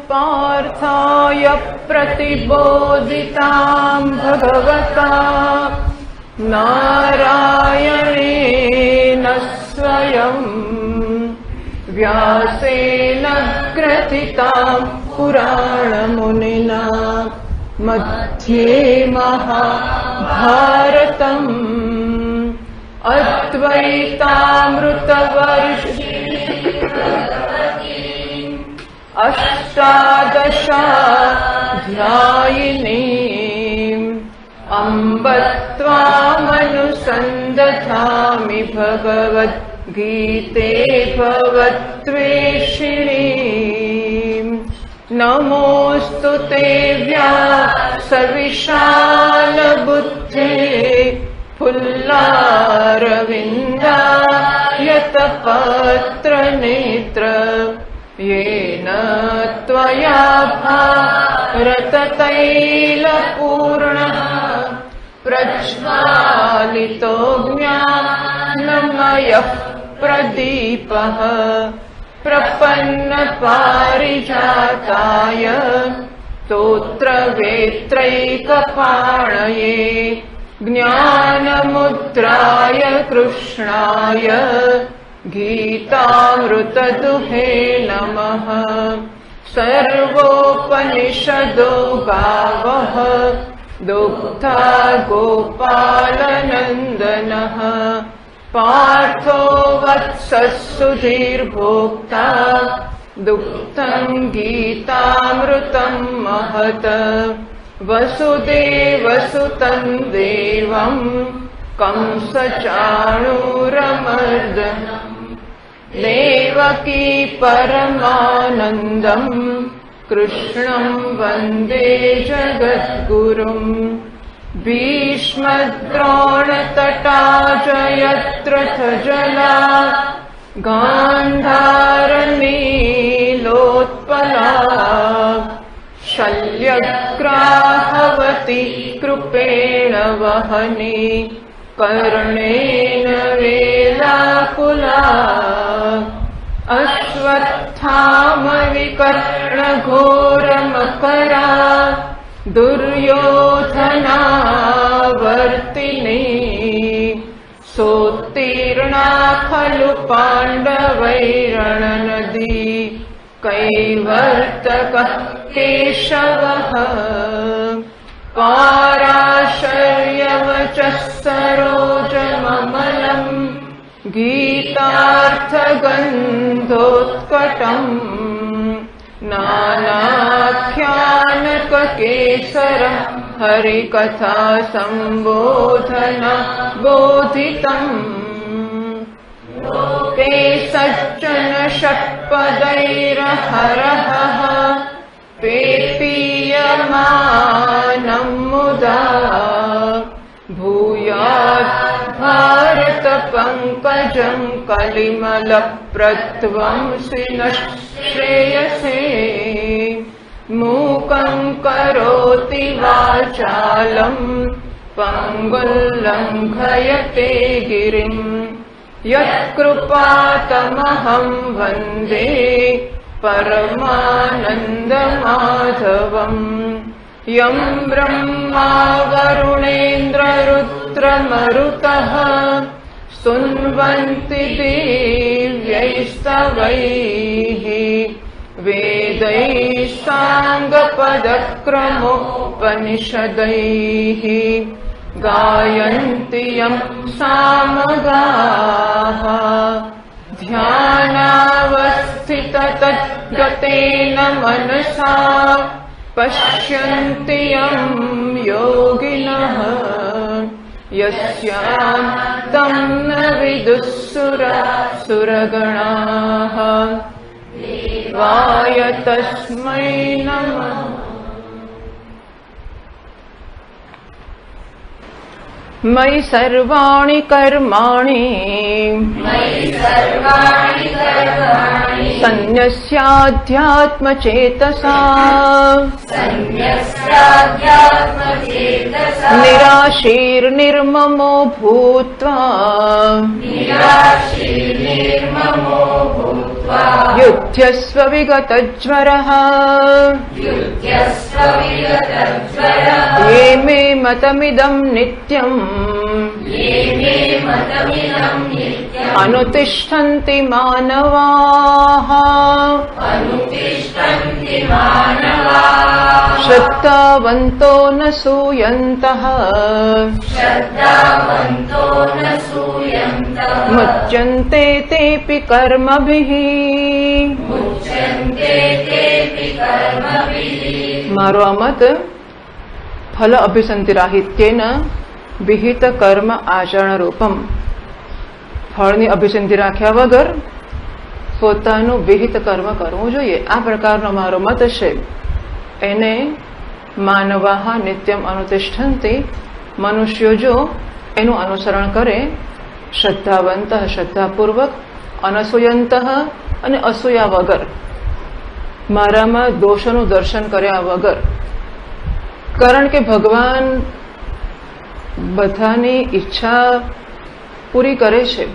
पार्थाय प्रतिबोधितां भगवता नारायणेन स्वयं व्यासेन ग्रथितां पुराणमुनिना मध्ये महाभारतम् अद्वैतामृतवर्षिणीं अष्टादशाध्यायिनीम् अम्ब त्वामनुसन्दधामि भगवद्गीते भवद्वेषिणीम् नमोऽस्तु ते व्यासविशालबुद्धे फुल्लारविन्दायतपत्रनेत्र येन त्वया भारततैलपूर्णः प्रज्वालितो ज्ञानमयः प्रदीपः प्रपन्नपारिजाताय स्तोत्रवेत्रैकपाणये ज्ञानमुद्राय कृष्णाय गीतामृतदुहे नमः। सर्वोपनिषदो गावः दुग्धा गोपालनन्दनः पार्थो वत्सः सुधीर्भोक्ता दुग्धं गीतामृतं महत् वसुदेवसुतं देवं कंसचाणूरमर्दनम् देवकी परमानन्दं कृष्णं वन्दे जगद्गुरुम् भीष्मद्रोणतटा जयद्रथजला गान्धारनीलोत्पला शल्यग्राहवती कृपेण वहनी कर्णेन वेलाकुला अश्वत्थामविकर्णघोरमकरा दुर्योधनावर्तिनी सोत्तीर्णा खलु पाण्डवैरणनदी कैवर्तकः केशवः पाराशर्यवचः सरोजममलम् गीतार्थगन्धोत्कटम् नानाख्यानककेसरं हरिकथा सम्बोधन बोधितम् लोके सज्जन षट्पदैरहरहः पेपीयमानं मुदा भूयात् भारत पंकजं कलिमलप्रध्वंसि श्रेयसे मूकं करोति वाचालं पङ्गुल्लङ्घयते गिरिं यत्कृपातमहं वन्दे परमानन्दमाधवम् यं ब्रह्मा वरुणेन्द्ररुद्रमरुतः स्तुन्वन्ति दिव्यैस्तवैः वेदैः साङ्गपदक्रमोपनिषदैः गायन्ति यं सामगाः ध्यानावस्थिततद्गतेन मनसा पश्यन्ति यं योगिनः यस्यान्तं न विदुः सुरगणाः देवाय तस्मै नमः। मयि सर्वाणि कर्माणि सन्न्यस्याध्यात्मचेतसा निराशीर्निर्ममो भूत्वा युध्यस्व विगतज्वरः ये मे मतमिदं नित्यम् अनुतिष्ठन्ति मानवाः श्रद्धावन्तो न सूयन्तः मुच्यन्ते तेऽपि कर्मभिः मारो आ मत फल अभिसंधिराहित्येन विहित कर्म आचरण रूपम फळनी अभिसंधि राख्या वगर પોતાનું વિહિત કર્મ કરવું જોઈએ આ પ્રકારનો મારો મત છે એને માનવાહ નિત્યમ અનુતિષ્ઠન્તિ મનુષ્યો જો એનું અનુસરણ કરે શ્રદ્ધાવંત શ્રદ્ધાપૂર્વક અનસૂયંત અને અસૂયા વગર મારામાં દોષોનું દર્શન કર્યા વગર કારણ કે ભગવાન બધાની ઈચ્છા પૂરી કરે છે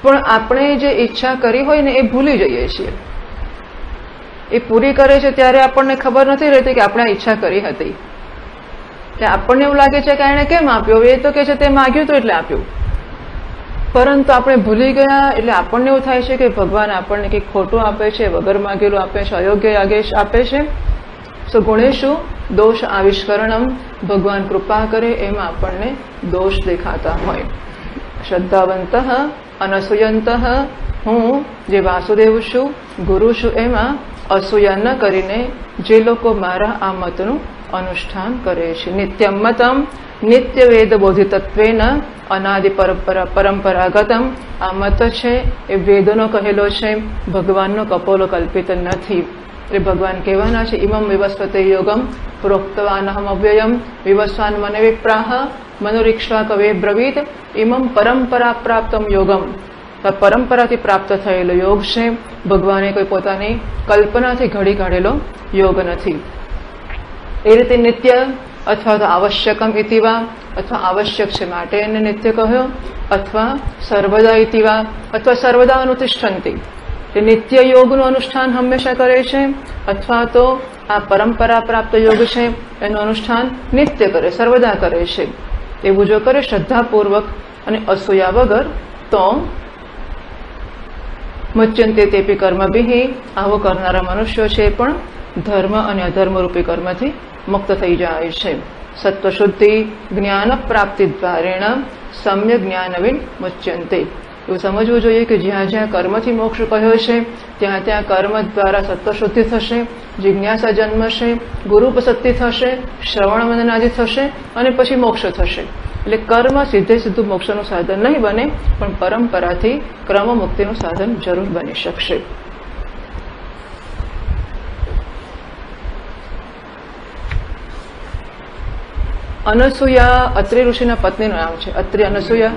પણ આપણે જે ઈચ્છા કરી હોય ને એ ભૂલી જઈએ છીએ એ પૂરી કરે છે ત્યારે આપણને ખબર નથી રહેતી કે આપણે ઈચ્છા કરી હતી એટલે આપણને એવું લાગે છે કે એણે કેમ આપ્યો એ તો કે છે તે માગ્યું તો એટલે આપ્યું પરંતુ આપણે ભૂલી ગયા એટલે આપણને એવું થાય છે કે ભગવાન આપણને કંઈક ખોટું આપે છે વગર માગેલું આપે છે અયોગ્ય આદેશ આપે છે સો ગુણેશુ દોષ આવિષ્કરણમ ભગવાન કૃપા કરે એમાં આપણને દોષ દેખાતા હોય શ્રદ્ધાવંત અનસૂયંત હું જે વાસુદેવ છું ગુરુ છું એમાં અસૂયા ન કરીને જે લોકો મારા આ મતનું અનુષ્ઠાન કરે છે નિત્યમ મતમ નિત્ય વેદ બોધિતત્વેન અનાદિ પરંપરાગતમ આ મત છે એ વેદનો કહેલો છે ભગવાનનો કપોલો કલ્પિત નથી એટલે ભગવાન કહેવાના છે ઇમમ વિવસ્વતે યોગમ પ્રોક્તવાનહમ અવ્યયમ વિવસ્વાન મને વિપ્રાહ મનોરીક્ષા કવે બ્રવીત ઇમમ પરંપરા પ્રાપ્તમ યોગમ પરંપરાથી પ્રાપ્ત થયેલો યોગ છે ભગવાને કોઈ પોતાની કલ્પનાથી ઘડી કાઢેલો યોગ નથી એ રીતે નિત્ય અથવા તો આવશ્યકમ ઇતિવા અથવા આવશ્યક છે માટે એને નિત્ય કહ્યો અથવા સર્વદા ઇતિવા અથવા સર્વદા અનુતિષ્ઠન્તિ એ નિત્ય યોગનું અનુષ્ઠાન હંમેશા કરે છે અથવા તો આ પરંપરા પ્રાપ્ત યોગ છે એનું અનુષ્ઠાન નિત્ય કરે સર્વદા કરે છે એવું જો કરે શ્રદ્ધાપૂર્વક અને અસૂયા વગર તો મુચ્યંતે તેપી કર્મભિઃ આવો કરનારા મનુષ્યો છે પણ ધર્મ અને અધર્મરૂપી કર્મથી મુક્ત થઈ જાય છે સત્વશુદ્ધિ જ્ઞાન પ્રાપ્તિ દ્વારેણ સમ્યક જ્ઞાનવિન મુચ્યંતે એવું સમજવું જોઈએ કે જ્યાં જ્યાં કર્મથી મોક્ષ કહ્યો છે ત્યાં ત્યાં કર્મ દ્વારા સત્વશુદ્ધિ થશે જિજ્ઞાસા જન્મશે ગુરુપસક્તિ થશે શ્રવણ મનનાદિ થશે અને પછી મોક્ષ થશે એટલે કર્મ સીધે સીધું મોક્ષનું સાધન નહીં બને પણ પરંપરાથી ક્રમ મુક્તિનું સાધન જરૂર બની શકશે અનસૂયા અત્રિ ઋષિના પત્નીનું નામ છે અત્રિ અનસૂયા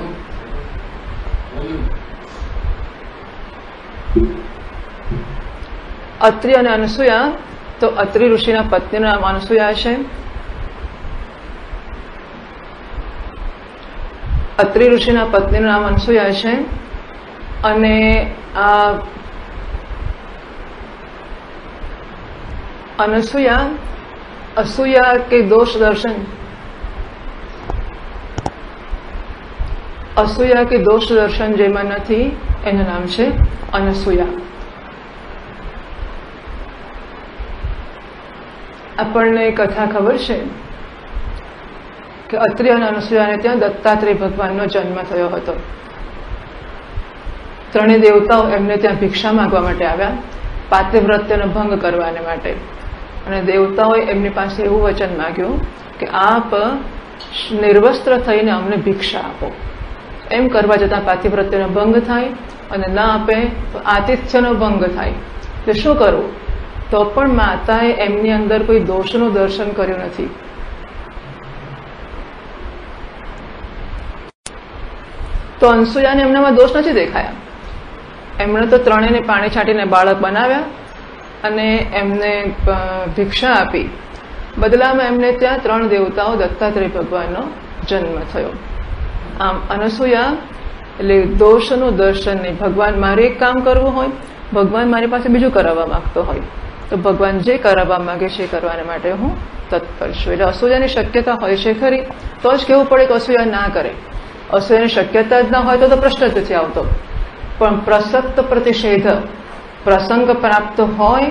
અત્રિ અને અનસૂયા તો અત્રિ ઋષિના પત્નીનું નામ અનસૂયા છે અત્રિ ઋષિના પત્નીનું નામ અનસૂયા છે અને આ અનસૂયા અસૂયા કે દોષ દર્શન અસૂયા કે દોષ દર્શન જેમાં નથી એનું નામ છે અનસૂયા આપણને કથા ખબર છે કે અત્રિ અને અનસૂયાને ત્યાં દત્તાત્રેય ભગવાનનો જન્મ થયો હતો ત્રણેય દેવતાઓ એમને ત્યાં ભિક્ષા માંગવા માટે આવ્યા પાતિવ્રત્યનો ભંગ કરવાને માટે અને દેવતાઓએ એમની પાસે એવું વચન માંગ્યું કે આપ નિર્વસ્ત્ર થઈને અમને ભિક્ષા આપો એમ કરવા જતાં પાતિવ્રત્યનો ભંગ થાય અને ના આપે તો આતિથ્યનો ભંગ થાય એટલે શું કરવું તો પણ માતાએ એમની અંદર કોઈ દોષનું દર્શન કર્યું નથી તો અનસૂયાને એમનામાં દોષ નથી દેખાયા એમણે તો ત્રણેયને પાણી છાંટીને બાળક બનાવ્યા અને એમને ભિક્ષા આપી બદલામાં એમને ત્યાં ત્રણ દેવતાઓ દત્તાત્રેય ભગવાનનો જન્મ થયો આમ અનસૂયા એટલે દોષનું દર્શન નહીં. ભગવાન મારે એક કામ કરવું હોય, ભગવાન મારી પાસે બીજું કરાવવા માંગતો હોય, તો ભગવાન જે કરાવવા માંગે છે એ કરવાને માટે હું તત્પર છું. એટલે અસૂયાની શક્યતા હોય છે ખરી, તો જ કહેવું પડે કે અસૂયા ના કરે. અસૂયાની શક્યતા જ ના હોય તો પ્રશ્ન જ નથી આવતો. પણ પ્રસક્ત પ્રતિષેધ, પ્રસંગ પ્રાપ્ત હોય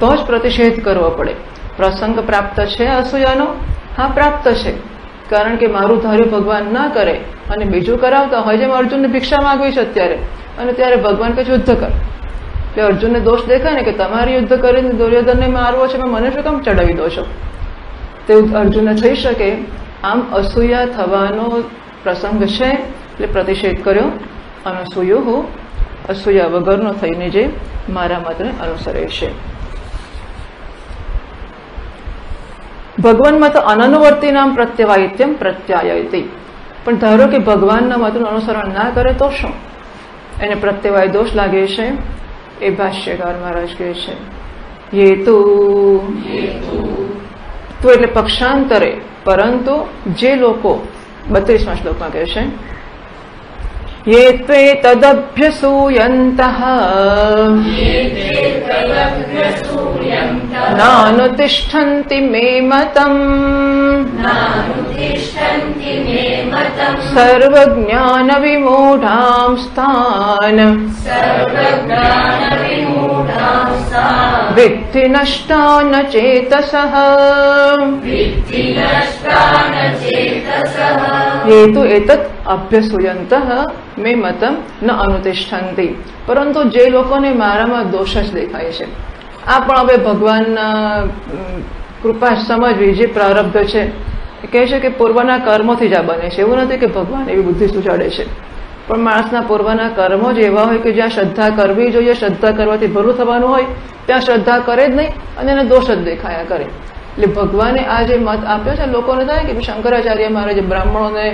તો જ પ્રતિષેધ કરવો પડે. પ્રસંગ પ્રાપ્ત છે અસૂયાનો? હા, પ્રાપ્ત છે. કારણ કે મારું ધાર્યું ભગવાન ના કરે અને બીજું કરાવતા હોય. જેમ અર્જુનને ભિક્ષા માંગવી છે અત્યારે, અને ત્યારે ભગવાન કે યુદ્ધ કર. એટલે અર્જુનને દોષ દેખાય ને કે તમારે યુદ્ધ કરીને દુર્યોધનને મારવો છે, મને શું કામ ચડાવી દો છો? તેવું અર્જુનને થઈ શકે. આમ અસૂયા થવાનો પ્રસંગ છે એટલે પ્રતિષેધ કર્યો. અનસૂયો અસૂયા વગરનો થઈને જે મારા મતને અનુસરે છે. ભગવાન મત અનનુવર્તી નામ પ્રત્યવાયિત્યમ પ્રત્યાયતિ. પણ ધારો કે ભગવાનના મતનું અનુસરણ ના કરે તો શું? એને પ્રત્યવાય દોષ લાગે છે. એ ભાષ્યકાર મહારાજ કહે છે હેતુ તો એટલે પક્ષાંતરે. પરંતુ જે લોકો 32મા શ્લોકમાં કહે છે ये त्वे तदभ्यसूयन्तः नानुतिष्ठन्ति मे मतम् सर्वज्ञानविमूढांस्तान् विद्धि नष्टान् चेतसः. हेतु एतत् अभ्यसूयन्तः मे मतम न अनुतिष्ठन्ति. પરંતુ જે લોકોને મારામાં દોષ જ દેખાય છે, આ પણ હવે ભગવાનના કૃપા સમજવી. જે પ્રારબ્ધ છે એ કહે છે કે પૂર્વના કર્મોથી જ આ બને છે. એવું નથી કે ભગવાન એવી બુદ્ધિ સુજાડે છે, પણ માણસના પૂર્વના કર્મો જ એવા હોય કે જ્યાં શ્રદ્ધા કરવી જોઈએ, શ્રદ્ધા કરવાથી ભલું થવાનું હોય, ત્યાં શ્રદ્ધા કરે જ નહીં અને એને દોષ જ દેખાયા કરે. એટલે ભગવાને આ જે મત આપ્યો છે, લોકોને થાય કે શંકરાચાર્ય મહારાજે બ્રાહ્મણોને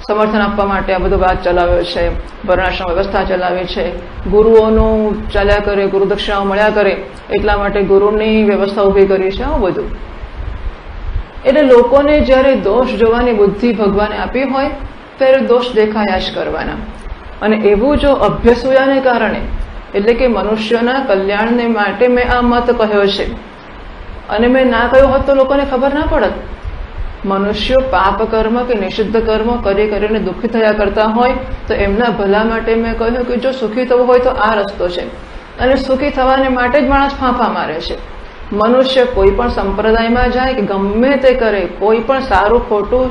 સમર્થન આપવા માટે આ બધો વાત ચલાવ્યો છે, વર્ણાશ્રમ વ્યવસ્થા ચલાવી છે, ગુરુઓનું ચાલ્યા કરે, ગુરુ દક્ષિણાઓ મળ્યા કરે એટલા માટે ગુરુની વ્યવસ્થા ઊભી કરી છે, આવું બધું. એટલે લોકોને જ્યારે દોષ જોવાની બુદ્ધિ ભગવાને આપી હોય ત્યારે દોષ દેખાયા જ કરવાના. અને એવું જો અભ્યસૂયાને કારણે, એટલે કે મનુષ્યોના કલ્યાણને માટે મેં આ મત કહ્યો છે અને મેં ના કહ્યું હોત તો લોકોને ખબર ના પડત. મનુષ્યો પાપ કર્મ કે નિષિદ્ધ કર્મ કરીને દુઃખી થયા કરતા હોય તો એમના ભલા માટે મેં કહ્યું કે જો સુખી થવું હોય તો આ રસ્તો છે. અને સુખી થવાને માટે જ માણસ ફાંફા મારે છે. મનુષ્ય કોઈ પણ સંપ્રદાયમાં જાય કે ગમે તે કરે, કોઈ પણ સારું ખોટું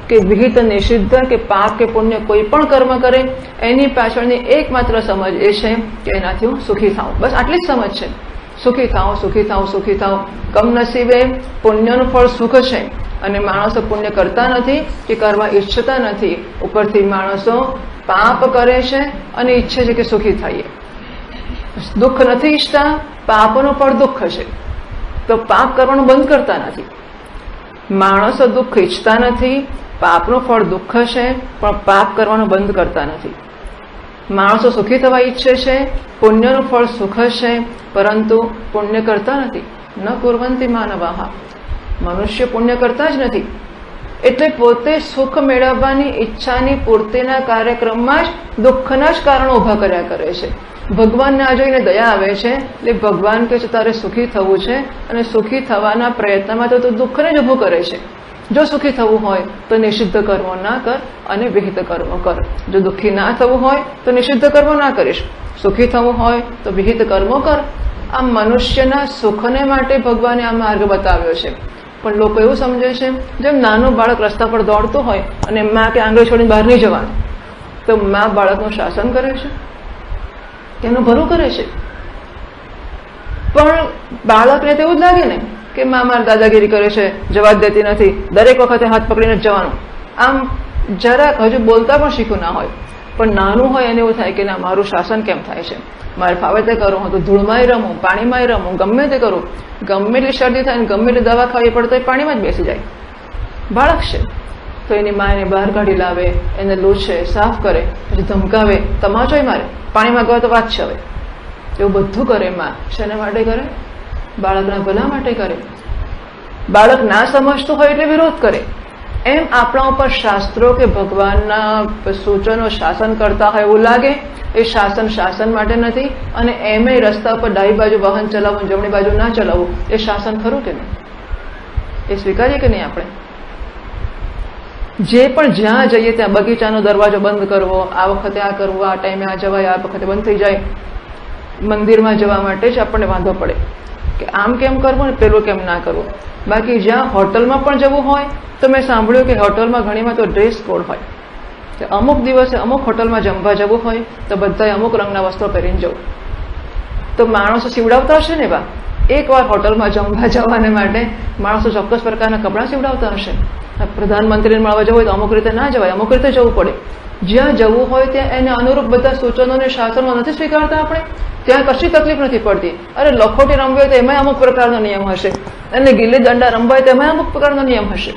કે વિહિત નિષિદ્ધ કે પાપ કે પુણ્ય કોઈ પણ કર્મ કરે, એની પાછળની એકમાત્ર સમજ એ છે કે એનાથી હું સુખી થાઉં. બસ આટલી જ સમજ છે. સુખી થાઉં, સુખી થાઉં, સુખી થાઉં. કમનસીબે પુણ્યનું ફળ સુખ છે અને માણસો પુણ્ય કરતા નથી કે કરવા ઈચ્છતા નથી. ઉપરથી માણસો પાપ કરે છે અને ઈચ્છે છે કે સુખી થઈએ. દુઃખ નથી ઈચ્છતા, પાપનું ફળ દુઃખ છે તો પાપ કરવાનું બંધ કરતા નથી. માણસો દુઃખ ઈચ્છતા નથી, પાપનું ફળ દુઃખ છે પણ પાપ કરવાનું બંધ કરતા નથી. માણસો સુખી થવા ઈચ્છે છે, પુણ્યનું ફળ સુખ છે પરંતુ પુણ્ય કરતા નથી. ન કુર્વંતિ માનવાહ. મનુષ્ય પુણ્ય કરતા જ નથી. એટલે પોતે સુખ મેળવવાની ઈચ્છાની પૂર્તિના કાર્યક્રમમાં જ દુઃખના જ કારણો ઉભા કર્યા કરે છે. ભગવાનને આ જોઈને દયા આવે છે એટલે ભગવાન કહે છે તારે સુખી થવું છે અને સુખી થવાના પ્રયત્નમાં તો દુઃખને જ ઉભું કરે છે. જો સુખી થવું હોય તો નિષિદ્ધ કર્મો ના કર અને વિહિત કર્મો કર. જો દુઃખી ના થવું હોય તો નિષિદ્ધ કર્મો ના કરીશ, સુખી થવું હોય તો વિહિત કર્મો કર. આ મનુષ્યના સુખને માટે ભગવાને આ માર્ગ બતાવ્યો છે. પણ લોકો એવું સમજે છે જેમ નાનું બાળક રસ્તા પર દોડતું હોય અને માં કે આંગળી છોડીને બહાર નહીં જવાનું, તો માં બાળકનું શાસન કરે છે, એનું ભલું કરે છે. પણ બાળકને તો એવું જ લાગે ને કે માં મારી દાદાગીરી કરે છે, જવા દેતી નથી, દરેક વખતે હાથ પકડીને જ જવાનું. આમ જરાક હજુ બોલતા પણ શીખ્યું ના હોય, પણ નાનું હોય એને એવું થાય કે ના મારું શાસન કેમ થાય છે, મારે ફાવે તે કરું, હું તો ધૂળમાંય રમું, પાણીમાંય રમું, ગમે તે કરું, ગમે એટલી શરદી થાય ને ગમે એટલી દવા ખાવી પડે તો એ પાણીમાં જ બેસી જાય. બાળક છે તો એની માં એને બહાર કાઢી લાવે, એને લૂછે, સાફ કરે, પછી ધમકાવે, તમાચોય મારે, પાણીમાં ગયો તો વાત છે. હવે એવું બધું કરે માં. શેના માટે કરે? બાળકના ભલા માટે કરે. બાળક ના સમજતું હોય એટલે વિરોધ કરે. એમ આપણા ઉપર શાસ્ત્રો કે ભગવાનના સૂચનો શાસન કરતા હોય એવું લાગે. એ શાસન માટે નથી. અને એમે રસ્તા પર ડાબી બાજુ વાહન ચલાવવું, જમણી બાજુ ના ચલાવવું, એ શાસન ખરું કે નહીં? એ સ્વીકારીએ કે નહીં આપણે? જે પણ જ્યાં જઈએ ત્યાં બગીચાનો દરવાજો બંધ કરવો, આ વખતે આ કરવું, આ ટાઈમે આ જવાય, આ વખતે બંધ થઈ જાય. મંદિરમાં જવા માટે જ આપણને વાંધો પડે કે આમ કેમ કરવું ને પેલું કેમ ના કરવું. બાકી જ્યાં હોટલમાં પણ જવું હોય તો મેં સાંભળ્યું કે હોટલમાં ઘણીમાં તો ડ્રેસ કોડ હોય. અમુક દિવસે અમુક હોટલમાં જમવા જવું હોય તો બધાએ અમુક રંગના વસ્ત્રો પહેરીને જવું. તો માણસો સીવડાવતા હશે ને? એકવાર હોટલમાં જમવા જવાને માટે માણસો ચોક્કસ પ્રકારના કપડાં સીવડાવતા હશે. પ્રધાનમંત્રીને મળવા જવું હોય તો અમુક રીતે ના જવાય, અમુક રીતે જવું પડે. જ્યાં જવું હોય ત્યાં એને અનુરૂપ બધા સૂચનોને શાસનો નથી સ્વીકારતા આપણે, ત્યાં કશી તકલીફ નથી પડતી. અરે લખોટી રમવી હોય તો એમાં અમુક પ્રકારનો નિયમ હશે, અને ગિલ્લી દંડા રમવા હોય તો એમાં અમુક પ્રકારનો નિયમ હશે.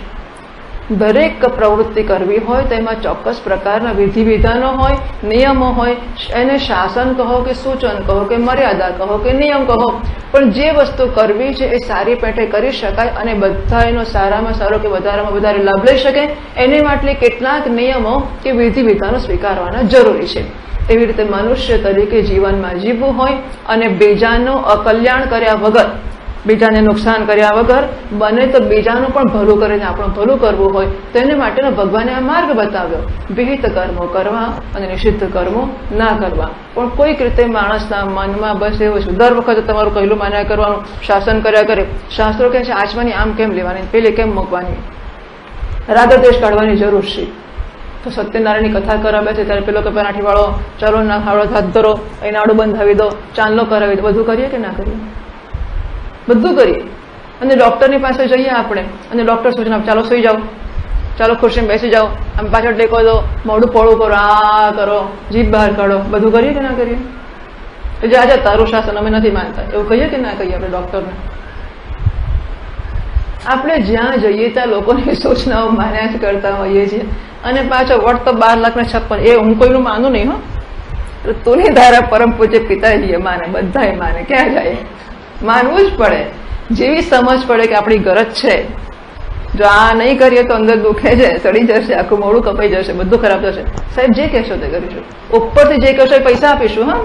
દરેક પ્રવૃત્તિ કરવી હોય તો એમાં ચોક્કસ પ્રકારના વિધિ વિધાનો હોય, નિયમો હોય. એને શાસન કહો કે સૂચન કહો કે મર્યાદા કહો કે નિયમ કહો, પણ જે વસ્તુ કરવી છે એ સારી પેઠે કરી શકાય અને બધા એનો સારામાં સારો કે વધારેમાં વધારે લાભ લઈ શકે એને માટે કેટલાક નિયમો કે વિધિ વિધાનો સ્વીકારવાના જરૂરી છે. એવી રીતે મનુષ્ય તરીકે જીવનમાં જીવવું હોય અને બીજાનું અકલ્યાણ કર્યા વગર, બીજાને નુકસાન કર્યા વગર, બને તો બીજાનું પણ ભલું કરીને આપણું ભલું કરવું હોય તો એને માટેનો ભગવાને આ માર્ગ બતાવ્યો. વિહિત કર્મો કરવા અને નિષિદ્ધ કર્મો ના કરવા. પણ કોઈક રીતે માણસના મનમાં બસ એવું છે, દર વખતે તમારું કહેલું માન્યા કરવાનું, શાસન કર્યા કરે. શાસ્ત્રો કહે છે આચવાની આમ કેમ લેવાની, પેલી કેમ મૂકવાની, રાગદ્વેષ કાઢવાની જરૂર છે. તો સત્યનારાયણની કથા કરાવે છે ત્યારે પેલો કે પરાઠી વાળો, ચાલો ના ખાડો, હાથ ધરો, એને આડું બંધાવી દો, ચાંદલો કરાવી દો. બધું કરીએ કે ના કરીએ? બધું કરીએ. અને ડોક્ટરની પાસે જઈએ આપણે અને ડોક્ટર સૂચના, ચાલો સુઈ જાઓ, ચાલો ખુરશીમાં બેસી જાઓ, આમ પાછળ ટેકો દો, મોઢું પોળું કરો, આ કરો, જીભ બહાર કાઢો. બધું કરીએ કે ના કરીએ? જા તારું શાસન અમે નથી માનતા, એવું કહીએ કે ના કહીએ આપણે ડોક્ટરને? આપણે જ્યાં જઈએ ત્યાં લોકોની સૂચનાઓ માન્યા જ કરતા હોઈએ છીએ. અને પાછો વટ તો 12,56,000. એ હું કોઈનું માનું નહીં. તુની ધારા પરમ પૂજ્ય પિતાજીએ માને, બધાએ માને. ક્યાં જાય? માનવું જ પડે. જેવી સમજ પડે કે આપણી ગરજ છે, જો આ નહીં કરીએ તો અંદર દુખે છે, સડી જશે, આખું મોડું કપાઈ જશે, બધું ખરાબ થશે. સાહેબ જે કહેશો તે કરીશું, ઉપરથી જે કહેશો એ પૈસા આપીશું. હા,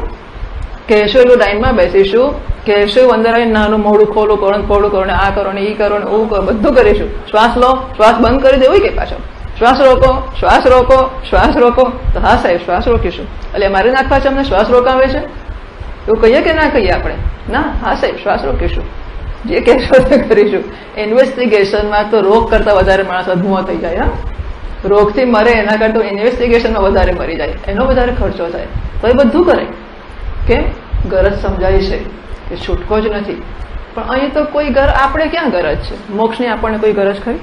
કહેશો એટલું લાઈનમાં બેસીશું, કહેશો અંદર આવીને નાનું મોડું ખોલું કરો, પોળું કરો, ને આ કરો ને એ કરો ને એવું કરો, બધું કરીશું. શ્વાસ લો, શ્વાસ બંધ કરી દેવું કે પાછો શ્વાસ રોકો, શ્વાસ રોકો, શ્વાસ રોકો. તો હા સાહેબ શ્વાસ રોકીશું. એટલે મારે નાખવા છે અમને શ્વાસ રોકાવે છે એવું કહીએ કે ના કહીએ આપણે? ના, હા સાહેબ શ્વાસ રોકીશું, જે કહેશો તે કરીશું. ઇન્વેસ્ટિગેશનમાં તો રોગ કરતા વધારે માણસ અધમો થઈ જાય. હા, રોગથી મરે એના કરતા ઇન્વેસ્ટિગેશનમાં વધારે મરી જાય, એનો વધારે ખર્ચો થાય. તો એ બધું કરે. કેમ? ગરજ સમજાય છે કે છૂટકો જ નથી. પણ અહીં તો કોઈ આપણે ક્યાં ગરજ છે? મોક્ષની આપણને કોઈ ગરજ ખરી?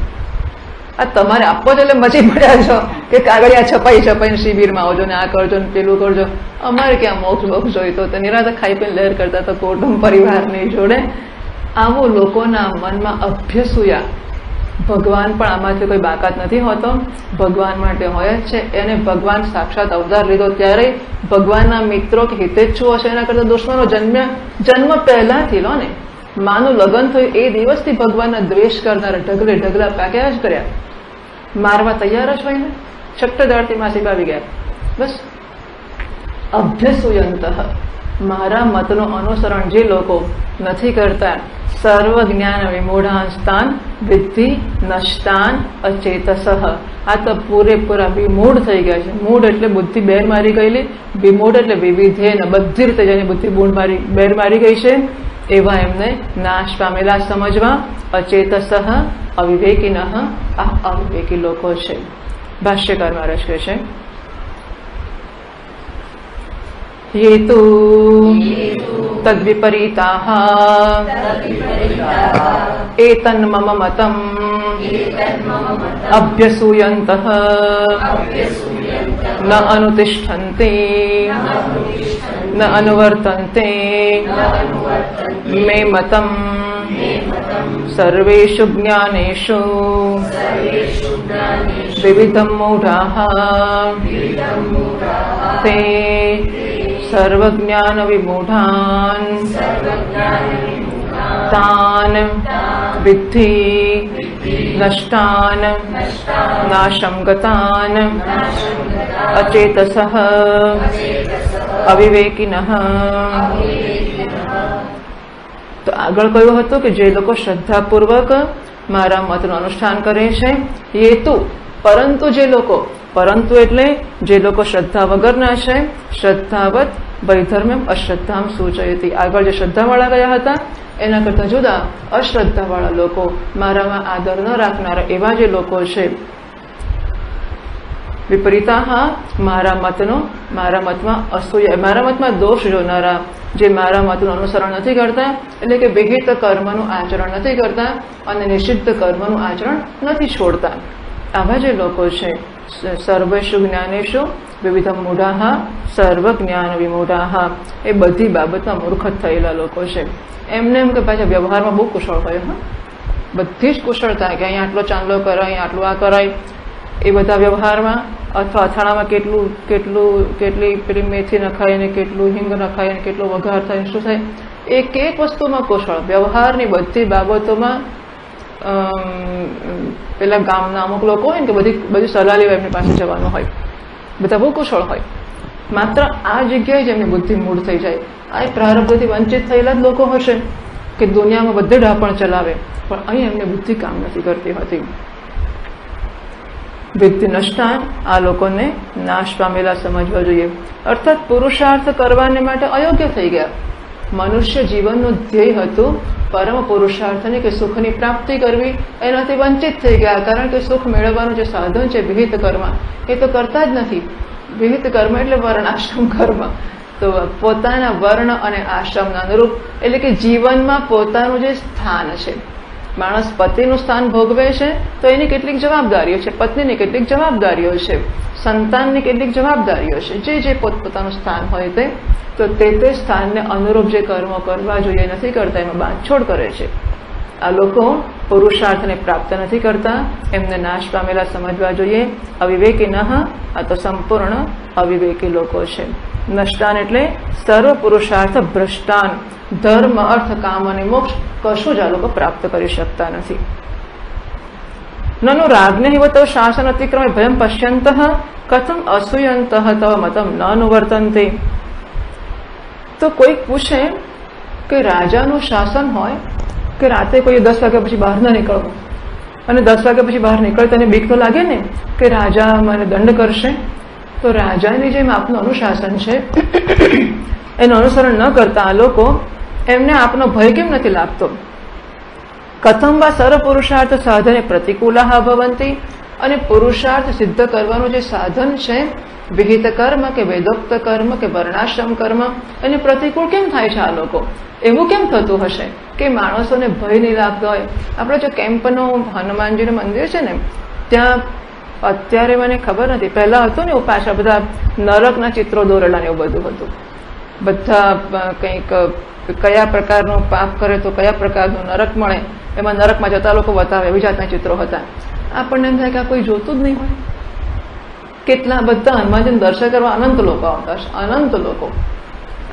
આ તમારે આપવો છે એટલે મચી પડ્યા છો કે કાગળિયા છપાઈને શિબિરમાં આવજો ને આ કરજો ને પેલું કરજો. અમારે ક્યાં મોક્ષ બોક્ષ જોઈતો? તો નિરાતે ખાઈ પીને લહેર કરતા તો કુટુંબ પરિવારની જોડે. આવું લોકોના મનમાં અભ્યસુયા. ભગવાન પણ આમાંથી કોઈ બાકાત નથી હોતો, ભગવાન માટે હોય જ છે. એને ભગવાન સાક્ષાત અવતાર લીધો ત્યારે ભગવાનના મિત્રો કે હિતેચ્છુઓ હશે એના કરતા દુશ્મનો જન્મ પહેલાથી લો ને. માનું લગ્ન થયું એ દિવસથી ભગવાનના દ્વેષ કરનારા ઢગલા પાક્યા જ કર્યા, મારવા તૈયાર જ હોય ને. છઠ્ઠદાળથી માસી આવી ગયા. બસ અભ્યસુયંત, મારા મતનું અનુસરણ જે લોકો નથી કરતા, સર્વ જ્ઞાન વિમૂઢાન સ્થાન વિદ્ધિ નષ્ટાન અચેતસઃ. આ તો પૂરેપૂરા વિમૂઢ થઈ ગયા છે. મૂઢ એટલે બુદ્ધિ બેર મારી ગયેલી, વિમૂઢ એટલે વિવિધે ને બધી રીતે જેની બુદ્ધિ બેર મારી ગઈ છે એવા એમને નાશ પામેલા સમજવા. અચેતસઃ અવિવેકિનઃ, આ અવિવેકી લોકો છે. ભાષ્યકાર મહારાજ કહે છે યેતુ તદ્વિપરીતાઃ એતન્ મમ મતં અભ્યસૂયन्तઃ ન અનુતિષ્ઠન્તે ન અનુવર્તન્તે મે મતં સર્વેષુ જ્ઞાનેષુ વિવિધં મૂઢાઃ તે સર્વજ્ઞાન વિમૂઢાન તાન વિદ્ધિ नष्टान नाशम गतान अचेतसः अविवेकिनः। तो આગળ કહ્યું હતું કે જે લોકો શ્રદ્ધાપૂર્વક મારા મતનું અનુષ્ઠાન કરે છે એ તો પરંતુ જે લોકો પરંતુ એટલે જે લોકો શ્રદ્ધા વગરના છે શ્રદ્ધાવત વૈધર્મ્યમ અશ્રદ્ધામ સૂચયતિ। આગળ જે શ્રદ્ધાવાળા ગયા હતા એના કરતા જુદા અશ્રદ્ધાવાળા લોકો મારામાં આદર ન રાખનારા એવા જે લોકો છે વિપરીતાહ મારા મતમાં અસૂયા મારા મતમાં દોષ જોનારા જે મારા મતનું અનુસરણ નથી કરતા એટલે કે વિહિત કર્મનું આચરણ નથી કરતા અને નિષિદ્ધ કર્મનું આચરણ નથી છોડતા આવા જે લોકો છે સર્વેષુ જ્ઞાનેષુ વિવિધ મૂઢાઃ સર્વ જ્ઞાન વિમૂઢાઃ એ બધી બાબતમાં મૂર્ખ થયેલા લોકો છે। એમને એમ કે પાછા વ્યવહારમાં બહુ કુશળ હોય બધી જ કુશળતા કે અહીંયા આટલો ચાંદલો કરાય આટલું આ કરાય એ બધા વ્યવહારમાં અથવા અથાણામાં કેટલી પેલી મેથી નખાય ને કેટલું હિંગ નખાય ને કેટલો વઘાર થાય શું થાય એક એક વસ્તુમાં કુશળ વ્યવહારની બધી બાબતોમાં પેલા ગામના અમુક લોકો હોય ને કે બધી સલાહ લેવા એમની પાસે જવાનું હોય બધા બહુ કુશળ હોય માત્ર આ જગ્યાએ જ એમની બુદ્ધિ મૂળ થઈ જાય આ પ્રારબ્ધથી વંચિત થયેલા જ લોકો હશે કે દુનિયામાં બધે ડાપણ ચલાવે પણ અહીં એમની બુદ્ધિ કામ નથી કરતી હોતી। વિદ્ધિ નષ્ટાન આ લોકોને નાશ પામેલા સમજવા જોઈએ અર્થાત પુરુષાર્થ કરવાને માટે અયોગ્ય થઈ ગયા। મનુષ્ય જીવનનું ધ્યેય હતું પરમ પુરુષાર્થની કે સુખની પ્રાપ્તિ કરવી એનાથી વંચિત થઈ ગયા કારણ કે સુખ મેળવવાનું જે સાધન છે વિહિત કર્મ એ તો કરતા જ નથી। વિહિત કર્મ એટલે વર્ણાશ્રમ કર્મ તો પોતાના વર્ણ અને આશ્રમના અનુરૂપ એટલે કે જીવનમાં પોતાનું જે સ્થાન છે માણસ પતિનું સ્થાન ભોગવે છે તો એની કેટલીક જવાબદારીઓ છે પત્નીની કેટલીક જવાબદારીઓ છે સંતાનની કેટલીક જવાબદારીઓ છે જે પોતપોતાનું સ્થાન હોય તે તો તે સ્થાનને અનુરૂપ જે કર્મો કરવા જોઈએ નથી કરતા એમાં બાંધછોડ કરે છે। આ લોકો પુરુષાર્થને પ્રાપ્ત નથી કરતા એમને નાશ પામેલા સમજવા જોઈએ। અવિવેકીનઃ આ તો સંપૂર્ણ અવિવેકી લોકો છે। નષ્ટાન એટલે સર્વ પુરુષાર્થ ભ્રષ્ટાન ધર્મ અર્થ કામ અને મોક્ષ કશું જ આ લોકો પ્રાપ્ત કરી શકતા નથી। નનુ રાજ્ઞ તો શાસન અતિક્રમે ભયમ પશ્યંત કથમ અસૂયંત તવ મતમ ન અનુવર્તન્તે। તો કોઈક પૂછે કે રાજાનું શાસન હોય કે રાતે કોઈ 10 વાગ્યા પછી બહાર ન નીકળવું અને 10 વાગ્યા પછી બહાર નીકળે તેને બીક તો લાગે ને કે રાજા મને દંડ કરશે તો રાજાની જેમ આપનું અનુશાસન છે એનું અનુસરણ ન કરતા આ લોકો એમને આપનો ભય કેમ નથી લાગતો। કથમ વા સર્વ પુરુષાર્થ સાધને પ્રતિકૂલાહ ભવંતી અને પુરુષાર્થ સિદ્ધ કરવાનું જે સાધન છે વિહિત કર્મ કે વેદોક્ત કર્મ કે વર્ણાશ્રમ કર્મ એને પ્રતિકૂળ કેમ થાય છે આ લોકો એવું કેમ થતું હશે કે માણસોને ભય નહીં લાગતો હોય। આપણે જો કેમ્પનું હનુમાનજીનું મંદિર છે ને ત્યાં અત્યારે મને ખબર નથી પહેલા હતું ને એવું પાછા બધા નરકના ચિત્રો દોરેલા ને એવું બધું હતું બધા કંઈક કયા પ્રકારનું પાપ કરે તો કયા પ્રકારનું નરક મળે એમાં નરકમાં જતા લોકો બતાવે એવી જાતના ચિત્રો હતા। આપણને એમ થાય કે આ કોઈ જોતું જ નહીં હોય કેટલા બધા હનુમાનજીને દર્શન કરવા અનંત લોકો આવતા હશે અનંત લોકો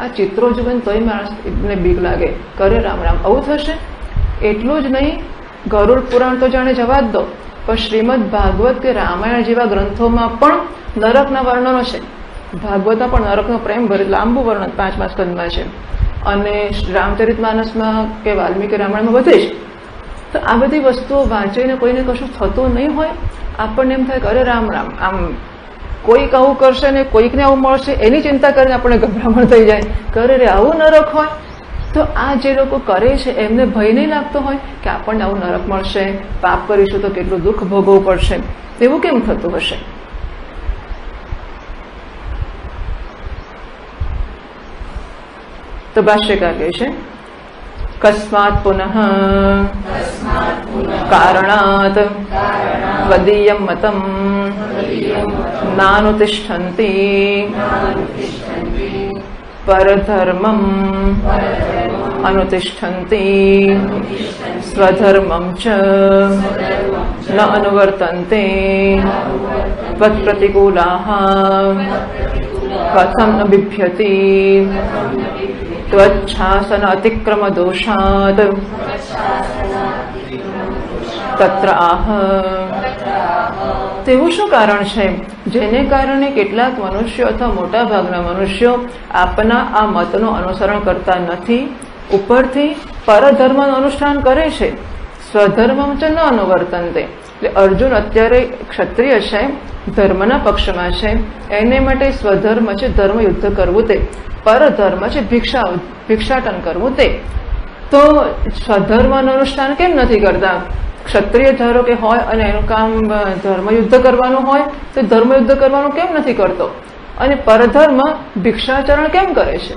આ ચિત્રો જુએ તોય માણસને બીક લાગે કરે રામ રામ આવું થશે। એટલું જ નહીં ગરુડ પુરાણ તો જાણે જવા જ દો પણ શ્રીમદ ભાગવત કે રામાયણ જેવા ગ્રંથોમાં પણ નરકના વર્ણનો છે। ભાગવતમાં પણ નરકનો પ્રેમ ભરી લાંબુ વર્ણન 5મા સ્કંદમાં છે અને રામચરિત માનસમાં કે વાલ્મીકી રામાયણમાં બધે જ। તો આ બધી વસ્તુઓ વાંચીને કોઈને કશું થતું નહીં હોય આપણને એમ થાય કે અરે રામ રામ આમ કોઈક આવું કરશે ને કોઈકને આવું મળશે એની ચિંતા કરીને આપણને ગભરામણ થઈ જાય કે અરે રે આવું નરક હોય। તો આ જે લોકો કરે છે એમને ભય નહીં લાગતો હોય કે આપણને આવું નરક મળશે પાપ કરીશું તો કેટલું દુઃખ ભોગવવું પડશે એવું કેમ થતું હશે। તો ભાષ્યકાર કહે છે કસ્માત પુનઃ કારણાત વદીયમ મતમ નાનુતિષ્ઠન્તિ પરધર્મમ અનુતિષ્ઠન્તિ સ્વધર્મમ ચ ન અનુવર્તન્તે ત્વત્પ્રતિકૂલાઃ કથમ ન બિભ્યતિ ત્વચ્છાસન અતિક્રમ દોષાદ તત્ર આહ. તેવું શું કારણ છે જેને કારણે કેટલાક મનુષ્યો અથવા મોટા ભાગના મનુષ્યો આપના આ મતનું અનુસરણ કરતા નથી, ઉપરથી પરધર્મનું અનુષ્ઠાન કરે છે, સ્વધર્મ ચ ન અનુવર્તનતે. એટલે અર્જુન અત્યારે ક્ષત્રિય છે, ધર્મના પક્ષમાં છે, એને માટે સ્વધર્મ છે ધર્મ યુદ્ધ કરવું તે, પરધર્મ છે ભિક્ષાટન કરવું તે. તો સ્વધર્મનું અનુષ્ઠાન કેમ નથી કરતા? ક્ષત્રિય ધારો કે હોય અને એનું કામ ધર્મયુદ્ધ કરવાનું હોય તો ધર્મયુદ્ધ કરવાનું કેમ નથી કરતો? અને પરધર્મ ભિક્ષાચરણ કેમ કરે છે?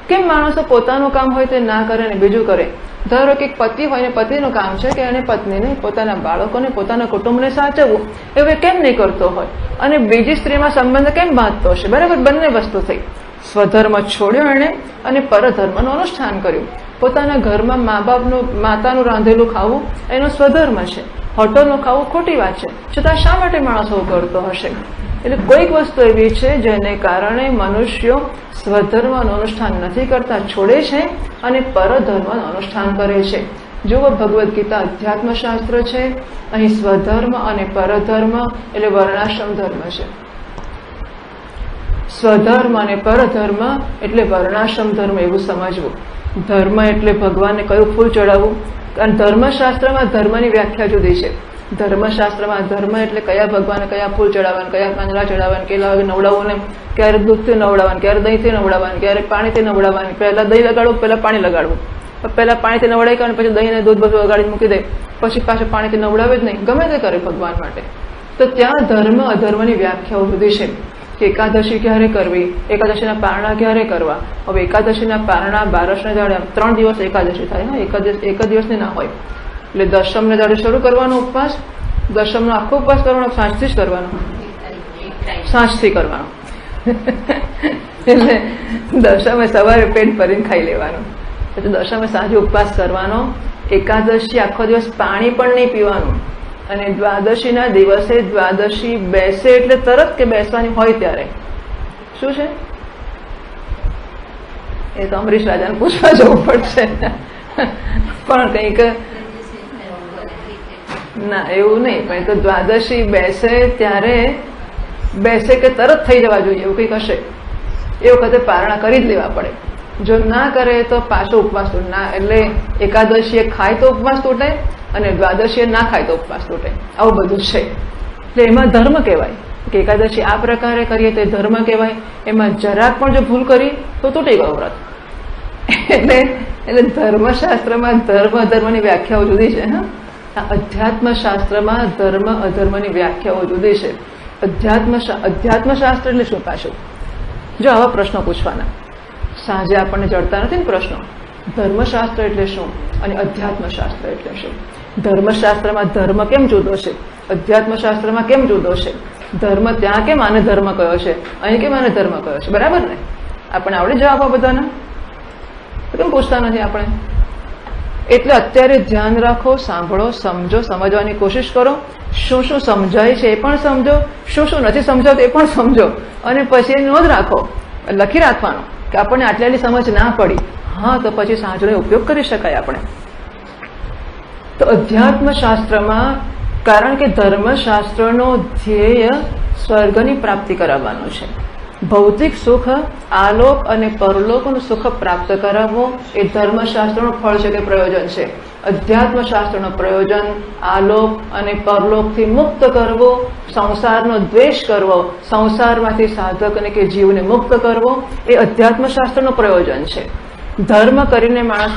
કેમ માણસો પોતાનું કામ હોય તે ના કરે ને બીજું કરે? ધારો કે પતિ હોય ને પતિનું કામ છે કે એને પત્નીને, પોતાના બાળકોને, પોતાના કુટુંબને સાચવવું, એવું કેમ નહીં કરતો હોય? અને બીજી સ્ત્રીમાં સંબંધ કેમ બાંધતો હશે? બરાબર, બંને વસ્તુ થઈ. સ્વધર્મ છોડ્યો એણે અને પરધર્મનું અનુષ્ઠાન કર્યું. પોતાના ઘરમાં મા બાપનું, માતાનું રાંધેલું ખાવું એનો સ્વધર્મ છે, હોટલનું ખાવું ખોટી વાત છે, છતાં શા માટે માણસો કરતો હશે? એટલે કોઈક વસ્તુ એવી છે જેને કારણે મનુષ્યો સ્વધર્મનું અનુષ્ઠાન નથી કરતા, છોડે છે અને પરધર્મનું અનુષ્ઠાન કરે છે. જુઓ, ભગવદ્ ગીતા અધ્યાત્મશાસ્ત્ર છે, અહીં સ્વધર્મ અને પરધર્મ એટલે વર્ણાશ્રમ ધર્મ છે. સ્વધર્મ અને પરધર્મ એટલે વર્ણાશ્રમ ધર્મ એવું સમજવું. ધર્મ એટલે ભગવાનને કયું ફૂલ ચડાવવું, અને ધર્મશાસ્ત્રમાં ધર્મની વ્યાખ્યા જુદી છે. ધર્મશાસ્ત્રમાં ધર્મ એટલે કયા ભગવાનને કયા ફૂલ ચડાવવાનું, કયા પાંદડા ચડાવવાનું, કેટલા વાગે નવડાવવું, ને ક્યારે દૂધથી નવડાવવાનું, ક્યારે દહીંથી નવડાવવાનું, ક્યારે પાણીથી નવડાવવાનું, પહેલા દહીં લગાડવું, પહેલા પાણી લગાડવું, પહેલા પાણીથી નવડાવી કાઢે પછી દહીંને દૂધ બધું લગાડી મૂકી દે, પછી પાછું પાણીથી નવડાવે જ નહીં, ગમે તે કરે ભગવાન માટે. તો ત્યાં ધર્મ અધર્મની વ્યાખ્યાઓ જુદી છે કે એકાદશી ક્યારે કરવી, એકાદશીના પારણા ક્યારે કરવા. હવે એકાદશીના પારણા 12ને દાડે 3 દિવસ એકાદશી થાય, હા, એક જ દિવસની ના હોય. એટલે દશમને દાડે શરૂ કરવાનો ઉપવાસ, દશમનો આખો ઉપવાસ કરવાનો, સાંજથી જ કરવાનો, સાંજથી કરવાનો. એટલે દશમે સવારે પેટ ભરીને ખાઈ લેવાનું, પછી દશમે સાંજે ઉપવાસ કરવાનો. એકાદશી આખો દિવસ પાણી પણ નહીં પીવાનું. અને દ્વાદશીના દિવસે દ્વાદશી બેસે એટલે તરત કે બેસવાની હોય ત્યારે શું છે એ તો અમરીશ રાજાને પૂછવા જવું પડશે. પણ કંઈક ના એવું નહીં, પણ તો દ્વાદશી બેસે ત્યારે બેસે કે તરત થઈ જવા જોઈએ એવું કંઈક હશે. એ વખતે પારણા કરી જ લેવા પડે. જો ના કરે તો પાછો ઉપવાસ તૂટે. ના એટલે એકાદશીએ ખાય તો ઉપવાસ તૂટે અને દ્વાદશીએ ના ખાય તો ઉપવાસ તૂટે. આવું બધું છે. એટલે એમાં ધર્મ કહેવાય કે એકાદશી આ પ્રકારે કરીએ તો ધર્મ કહેવાય. એમાં જરાક પણ જો ભૂલ કરી તો તૂટી ગયો વ્રત. એટલે ધર્મશાસ્ત્રમાં ધર્મ અધર્મની વ્યાખ્યાઓ જુદી છે. હા, અધ્યાત્મશાસ્ત્રમાં ધર્મ અધર્મની વ્યાખ્યાઓ જુદી છે. અધ્યાત્મશાસ્ત્ર એટલે શું? પાછું જો આવા પ્રશ્નો પૂછવાના, સાંજે આપણને જડતા નથી ને પ્રશ્નો. ધર્મશાસ્ત્ર એટલે શું અને અધ્યાત્મશાસ્ત્ર એટલે શું? ધર્મશાસ્ત્રમાં ધર્મ કેમ જુદો છે, અધ્યાત્મશાસ્ત્રમાં કેમ જુદો છે? ધર્મ ત્યાં કેમ આને ધર્મ કયો છે, અહીં કેમ આને ધર્મ કયો છે? બરાબર ને? આપણે આવડે જવાબ આ બધાના? તો કેમ પૂછતા નથી આપણે? એટલે અત્યારે ધ્યાન રાખો, સાંભળો, સમજો, સમજવાની કોશિશ કરો. શું શું સમજાય છે એ પણ સમજો, શું શું નથી સમજાવતું એ પણ સમજો. અને પછી એની નોંધ રાખો, લખી રાખવાનો કે આપણને આટલી સમજ ના પડી. હા, તો પછી સાંજનો ઉપયોગ કરી શકાય આપણે. તો અધ્યાત્મશાસ્ત્રમાં, કારણ કે ધર્મશાસ્ત્રનો ધ્યેય સ્વર્ગની પ્રાપ્તિ કરાવવાનો છે. ભૌતિક સુખ, આલોક અને પરલોકનું સુખ પ્રાપ્ત કરાવવો એ ધર્મશાસ્ત્રનું ફળ છે કે પ્રયોજન છે. અધ્યાત્મશાસ્ત્રનું પ્રયોજન આલોક અને પરલોકથી મુક્ત કરવો, સંસારનો દ્વેષ કરવો, સંસારમાંથી સાધકને કે જીવને મુક્ત કરવો એ અધ્યાત્મશાસ્ત્રનું પ્રયોજન છે. ધર્મ કરીને માણસ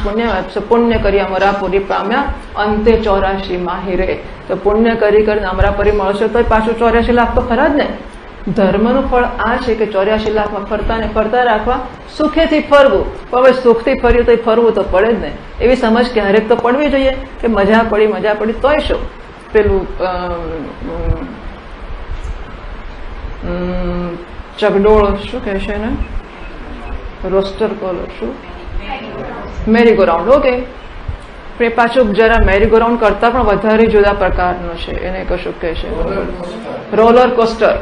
પુણ્ય કરી અમરાપુરી પામ્યા, અંતે 84 માહિરે. તો પુણ્ય કરીને અમરાપુરી મળશે તો પાછું 84 લાખ તો ખરા જ ને. ધર્મનું ફળ આ છે કે 84 લાખમાં ફરતા ને ફરતા રાખવા, સુખેથી ફરવું. હવે સુખથી ફર્યું તો ફરવું તો પડે જ ને. એવી સમજ ક્યારેક તો પડવી જોઈએ કે મજા પડી તોય શું પેલું ચગડોળ શું કહે છે ને, રોસ્ટર કોલર શું, મેરી ગો રાઉન્ડ. ઓકે, પાછું જરા મેરી ગો રાઉન્ડ કરતા પણ વધારે જુદા પ્રકારનો છે. એને કશું કહે છે રોલર કોસ્ટર.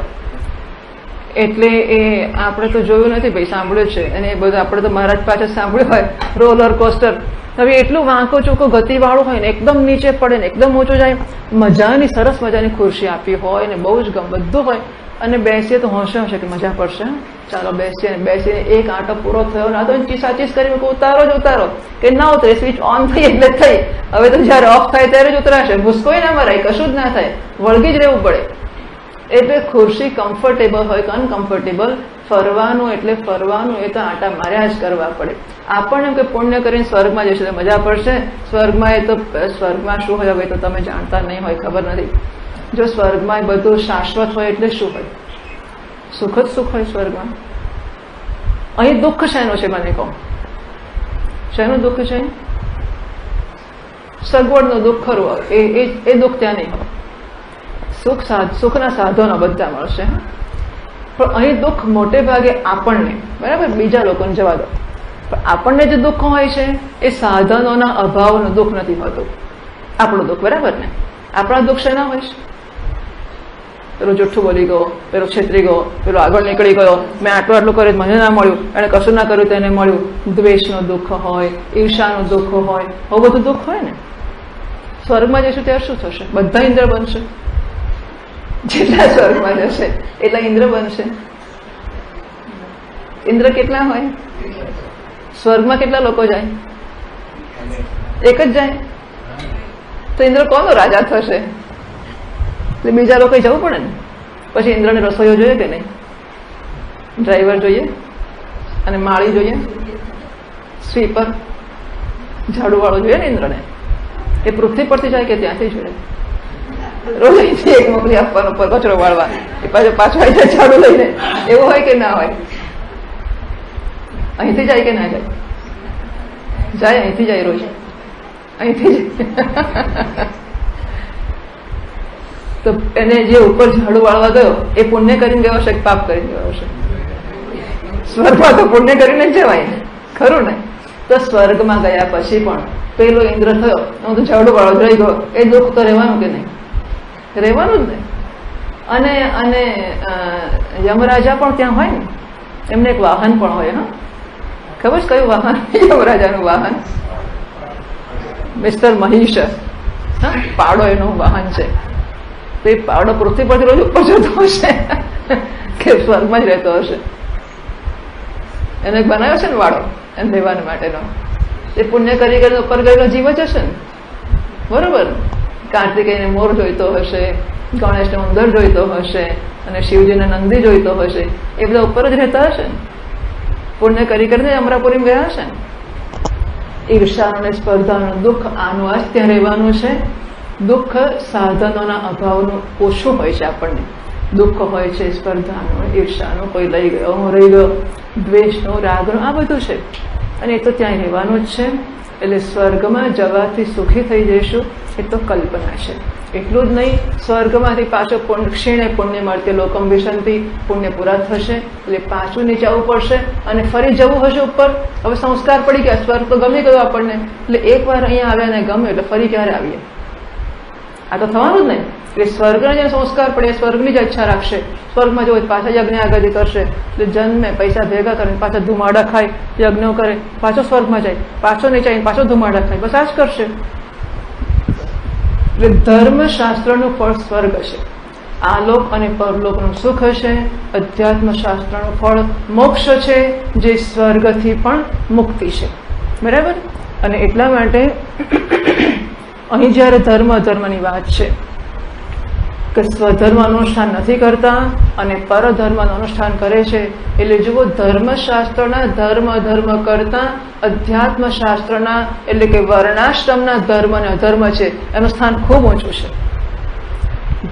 એટલે એ આપણે તો જોયું નથી ભાઈ, સાંભળ્યું છે. અને એ બધું આપણે તો મહારાજ પાછળ સાંભળ્યું હોય, રોલર કોસ્ટર. હવે એટલું વાંકો ચોખ્ખો ગતિવાળું હોય ને, એકદમ નીચે પડે ને એકદમ ઊંચું જાય, મજાની સરસ મજાની ખુરશી આપી હોય ને બહુ જ બધું હોય, અને બેસીએ તો હોશે કે મજા પડશે, ચાલો બેસીએ. બેસીને એક આંટો પૂરો થયો ના તો ચીસાચીસ કરી ઉતારો જ ઉતારો, કે ના ઉતરે, સ્વિચ ઓન થઈ એટલે થઈ. હવે તો જયારે ઓફ થાય ત્યારે જ ઉતરાશે, ભૂસકોય ના મરાય, કશું જ ના થાય, વળગી જ રહેવું પડે. એટલે ખુરશી કમ્ફર્ટેબલ હોય કે અનકમ્ફર્ટેબલ, ફરવાનું એટલે ફરવાનું, એ તો આંટા માર્યા જ કરવા પડે. આપણને એમ કે પુણ્ય કરીને સ્વર્ગમાં જશે તો મજા પડશે. સ્વર્ગમાં એ તો સ્વર્ગમાં શું હોય હવે તો તમે જાણતા નહીં હોય, ખબર નથી. જો સ્વર્ગમાં બધું શાશ્વત હોય એટલે શું હોય? સુખ જ સુખ હોય સ્વર્ગમાં. અહીં દુઃખ શેનું છે મને કહો? શેનું દુઃખ છે? સગવડનું દુઃખ ખરું હોય, એ દુઃખ ત્યાં નહીં હોય. સુખના સાધનો બધા મળશે, પણ અહીં દુઃખ મોટે ભાગે આપણને, બરાબર, બીજા લોકોને જવા દો, પણ આપણને જે દુઃખ હોય છે એ સાધનોના અભાવનું દુઃખ નથી હોતું. આપણું દુઃખ, બરાબર ને? આપણા દુઃખ શેના હોય છે? પેલો જુઠ્ઠું બોલી ગયો, પેલો છેતરી ગયો, પેલો આગળ નીકળી ગયો, મેં આટલું કર્યું મને ના મળ્યું, એને કશું ના કર્યું તેને મળ્યું. દ્વેષનું દુઃખ હોય, ઈર્ષાનું દુઃખ હોય, બહુ બધું દુઃખ હોય ને. સ્વર્ગમાં જઈશું ત્યારે શું થશે? બધા ઇન્દ્ર બનશે. જેટલા સ્વર્ગમાં જશે એટલા ઇન્દ્ર બનશે. ઇન્દ્ર કેટલા હોય? સ્વર્ગમાં કેટલા લોકો જાય? એક જ જાય. તો ઇન્દ્ર કોનો રાજા થશે? એટલે બીજા લોકો જવું પડે ને. પછી ઇન્દ્રને રસોઈઓ જોઈએ કે નહીં? ડ્રાઈવર જોઈએ, અને માળી જોઈએ, સ્વીપર, ઝાડુ વાળો જોઈએ ને ઇન્દ્રને. એ પૃથ્વી પરથી જાય કે ત્યાંથી જોઈએ? રોજ અહીંથી એક મોકલી આપવાનો પર કચરો વાળવા, એ પાછો આવી જાય ઝાડુ લઈને. એવું હોય કે ના હોય? અહીંથી જાય કે ના જાય? જાય, અહીંથી જાય, રોજ અહીંથી જાય. તો એને જે ઉપર ઝાડુ વાળવા ગયો એ પુણ્ય કરીને ગયો હશે કે પાપ કરીને ગયો હશે? સ્વર્ગમાં તો પુણ્ય કરીને જ જવાય ને, ખરું ને? તો સ્વર્ગમાં ગયા પછી પણ પેલો ઇન્દ્ર થયો, હું તો ઝાડુ વાળો જ રહી ગયો, એ દુઃખ તો રહેવાનું કે નહીં? રહેવાનું જ ને. અને યમરાજા પણ ત્યાં હોય ને, એમને એક વાહન પણ હોય. હા, ખબર છે કયું વાહન? યમરાજાનું વાહન મિસ્ટર મહીશ. હા, પાડો એનું વાહન છે. તો એ પાવડો પૃથ્વી પરથી રોજ ઉપર જતો હશે કે સ્વર્ગમાં જ રહેતો હશે? એને બનાવ્યો છે ને વાળો, એમ રહેવા માટેનો. એ પુણ્ય કરી કરીને ઉપર ગયેલો જીવ જ હશે ને, બરોબર? કાર્તિકેયને મોર જોઈતો હશે, ગણેશને ઉંદર જોઈતો હશે, અને શિવજીને નંદી જોઈતો હશે. એ બધા ઉપર જ રહેતા હશે ને, પુણ્ય કરી કરીને અમરાપુરી ગયા હશે ને. ઈર્ષાનું અને સ્પર્ધાનું દુઃખ આનું આ જ ત્યાં રહેવાનું છે. દુઃખ સાધનોના અભાવનું ઓછું હોય છે. આપણને દુઃખ હોય છે સ્પર્ધાનું, ઈર્ષાનું, કોઈ લઈ ગયો, હું રહી ગયો, દ્વેષનું, રાગનું, આ બધું છે, અને એ તો ત્યાં રહેવાનું જ છે. એટલે સ્વર્ગમાં જવાથી સુખી થઈ જઈશું એ તો કલ્પના છે. એટલું જ નહીં, સ્વર્ગમાંથી પાછો ક્ષીણે પુણ્ય મળતે લોકમ વિશંતિ, પુણ્ય પૂરા થશે એટલે પાછું નીચે આવવું પડશે, અને ફરી જવું હશે ઉપર. હવે સંસ્કાર પડી ગયા, સ્વર્ગ તો ગમી ગયો આપણને, એટલે એકવાર અહીંયા આવ્યા ને ગમે એટલે ફરી ક્યારે આવીએ? આ તો થવાનું જ નહીં. એટલે સ્વર્ગને જે સંસ્કાર પડે સ્વર્ગની જ ઈચ્છા રાખશે. સ્વર્ગમાં જવું પાછા યજ્ઞ આગળ કરશે, એટલે જન્મે, પૈસા ભેગા કરે, પાછા ધુમાડા ખાય, યજ્ઞો કરે, પાછો સ્વર્ગમાં જાય, પાછો નીચે આવીને પાછો ધુમાડા ખાય, બસ આ જ કરશે. એટલે ધર્મશાસ્ત્રનું ફળ સ્વર્ગ હશે, આલોક અને પરલોકનું સુખ હશે. અધ્યાત્મ શાસ્ત્રનું ફળ મોક્ષ છે, જે સ્વર્ગથી પણ મુક્તિ છે, બરાબર? અને એટલા માટે અહીં જયારે ધર્મ અધર્મની વાત છે કે સ્વધર્મ અનુષ્ઠાન નથી કરતા અને પરધર્મનું અનુષ્ઠાન કરે છે, એટલે જુઓ, ધર્મશાસ્ત્રના ધર્મ અધર્મ કરતા અધ્યાત્મ શાસ્ત્રના એટલે કે વર્ણાશ્રમના ધર્મ અને અધર્મ છે એનું સ્થાન ખૂબ ઊંચું છે.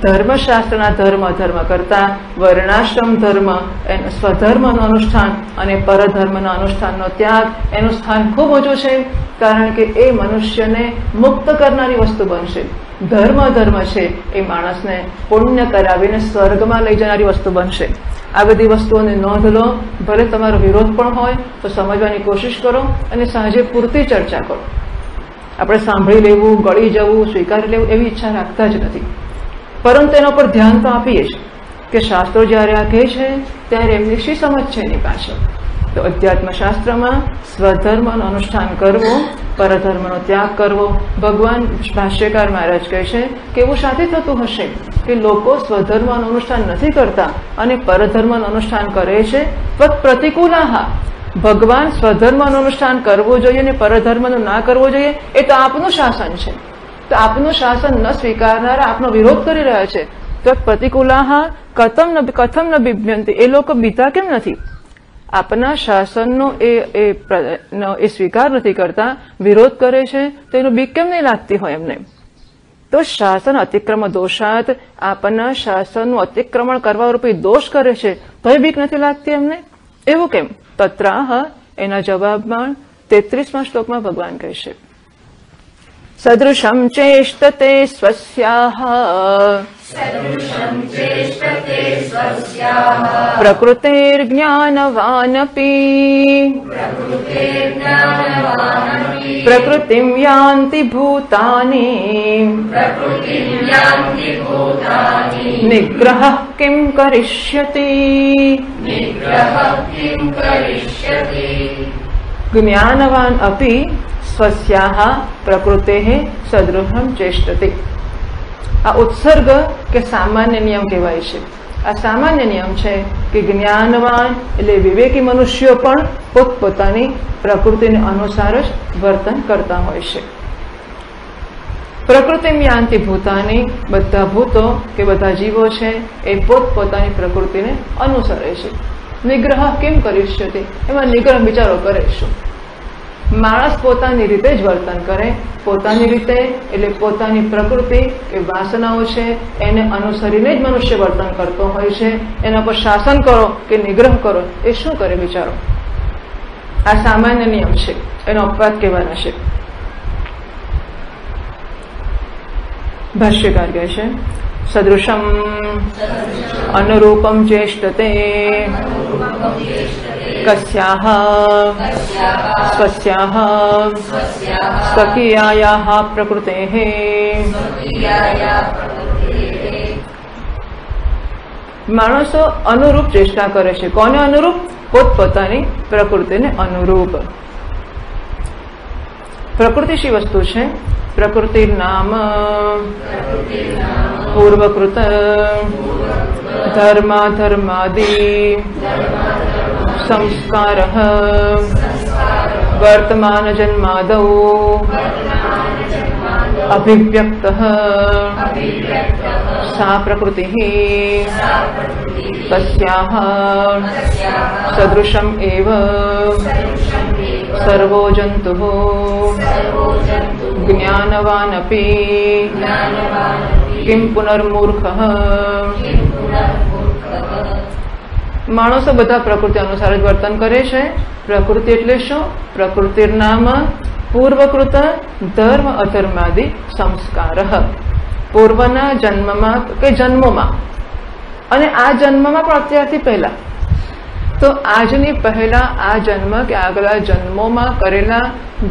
ધર્મશાસ્ત્રના ધર્મ અધર્મ કરતા વર્ણાશ્રમ ધર્મ, એનું સ્વધર્મનું અનુષ્ઠાન અને પરધર્મના અનુષ્ઠાનનો ત્યાગ, એનું સ્થાન ખૂબ ઊંચું છે. કારણ કે એ મનુષ્યને મુક્ત કરનારી વસ્તુ બનશે. ધર્મ અધર્મ છે એ માણસને પુણ્ય કરાવીને સ્વર્ગમાં લઈ જનારી વસ્તુ બનશે. આ બધી વસ્તુઓને નોંધ લો. ભલે તમારો વિરોધ પણ હોય તો સમજવાની કોશિશ કરો, અને સાંજે પૂરતી ચર્ચા કરો. આપણે સાંભળી લેવું, ગળી જવું, સ્વીકારી લેવું એવી ઈચ્છા રાખતા જ નથી, પરંતુ એના પર ધ્યાન તો આપીએ છીએ. કે શાસ્ત્રો જ્યારે આ કહે છે ત્યારે એમની શી સમજ છે એની પાછળ. તો અધ્યાત્મ શાસ્ત્રમાં સ્વધર્મનું અનુષ્ઠાન કરવું, પરધર્મનો ત્યાગ કરવો. ભગવાન ભાષ્યકાર મહારાજ કહે છે કે એવું સાથે થતું હશે કે લોકો સ્વધર્મનું અનુષ્ઠાન નથી કરતા અને પરધર્મનું અનુષ્ઠાન કરે છે. પ્રતિકૂલાહ, ભગવાન સ્વધર્મનું અનુષ્ઠાન કરવું જોઈએ અને પરધર્મનું ના કરવું જોઈએ, એ તો આપનું શાસન છે. તો આપનું શાસન ન સ્વીકારનારા આપનો વિરોધ કરી રહ્યા છે. તો પ્રતિકૂલાહ કથમ ન બિભ્યંતિ, એ લોકો બીતા કેમ નથી? આપના શાસનનો એ સ્વીકાર નથી કરતા, વિરોધ કરે છે, તો એનો બીક કેમ નહીં લાગતી હોય એમને? તો શાસન અતિક્રમ દોષાત, આપના શાસનનું અતિક્રમણ કરવા રૂપી દોષ કરે છે તો એ બીક નથી લાગતી એમને? એવું કેમ? તત્રાહ, એના જવાબમાં 33મા શ્લોકમાં ભગવાન કહે છે સદૃશમ ચેષ્ટતે સ્વસ્યાહ પ્રકૃતિર્જ્ઞાનવાનપી પ્રકૃતિમ યાન્તિ ભૂતાની નિગ્રહ કિમ કરિષ્યતિ જ્ઞાનવાન અપી સ્વસ્યાહ પ્રકૃતેઃ સદૃશમ ચેષ્ટતે. આ ઉત્સર્ગ કે સામાન્ય નિયમ કહેવાય છે. આ સામાન્ય નિયમ છે કે જ્ઞાનવાન એટલે વિવેકી મનુષ્યો પણ પોતપોતાની પ્રકૃતિને અનુસાર જ વર્તન કરતા હોય છે. પ્રકૃતિમ યાન્તિ ભૂતાની, બધા ભૂતો કે બધા જીવો છે એ પોતપોતાની પ્રકૃતિને અનુસરે છે. નિગ્રહ કેમ કરિષ્યતિ, એમાં નિગ્રહ વિચારો કરે શું? માણસ પોતાની રીતે જ વર્તન કરે, પોતાની રીતે એટલે પોતાની પ્રકૃતિ કે વાસનાઓ છે એને અનુસરીને જ મનુષ્ય વર્તન કરતો હોય છે. એના પર શાસન કરો કે નિગ્રહ કરો, એ શું કરે બિચારો? આ સામાન્ય નિયમ છે, એનો અપવાદ કહેવાના છે. ભાષ્યકાર કહે છે સદૃશમ અનુરૂપમ ચેષ્ટતે કસ્યાહ સ્વસ્યાહ સ્વકીયાયાહ પ્રકૃતેઃ. માણસો અનુરૂપ ચેષ્ટા કરે છે. કોને અનુરૂપ? પોતપોતાની પ્રકૃતિને અનુરૂપ. પ્રકૃતિ શી વસ્તુ છે? પ્રકૃતિ નામ પૂર્વકૃત ધર્માદિ સંસ્કાર વર્તમાન જન્માદૌ અભિવ્યક્ત સા પ્રકૃતિ તસ્યાહ સદૃશમ એવ સર્વો જંતુઃ જ્ઞાનવાનપી કિમ પુનર્મૂર્ખઃ. માણસો બધા પ્રકૃતિ અનુસાર જ વર્તન કરે છે. પ્રકૃતિ એટલે શું? પ્રકૃતિર્નામ પૂર્વકૃત ધર્મ અધર્માદિ સંસ્કાર. પૂર્વના જન્મમાં કે જન્મોમાં અને આ જન્મમાં પણ અત્યારથી પહેલા, તો આજની પહેલા આ જન્મ કે આગલા જન્મોમાં કરેલા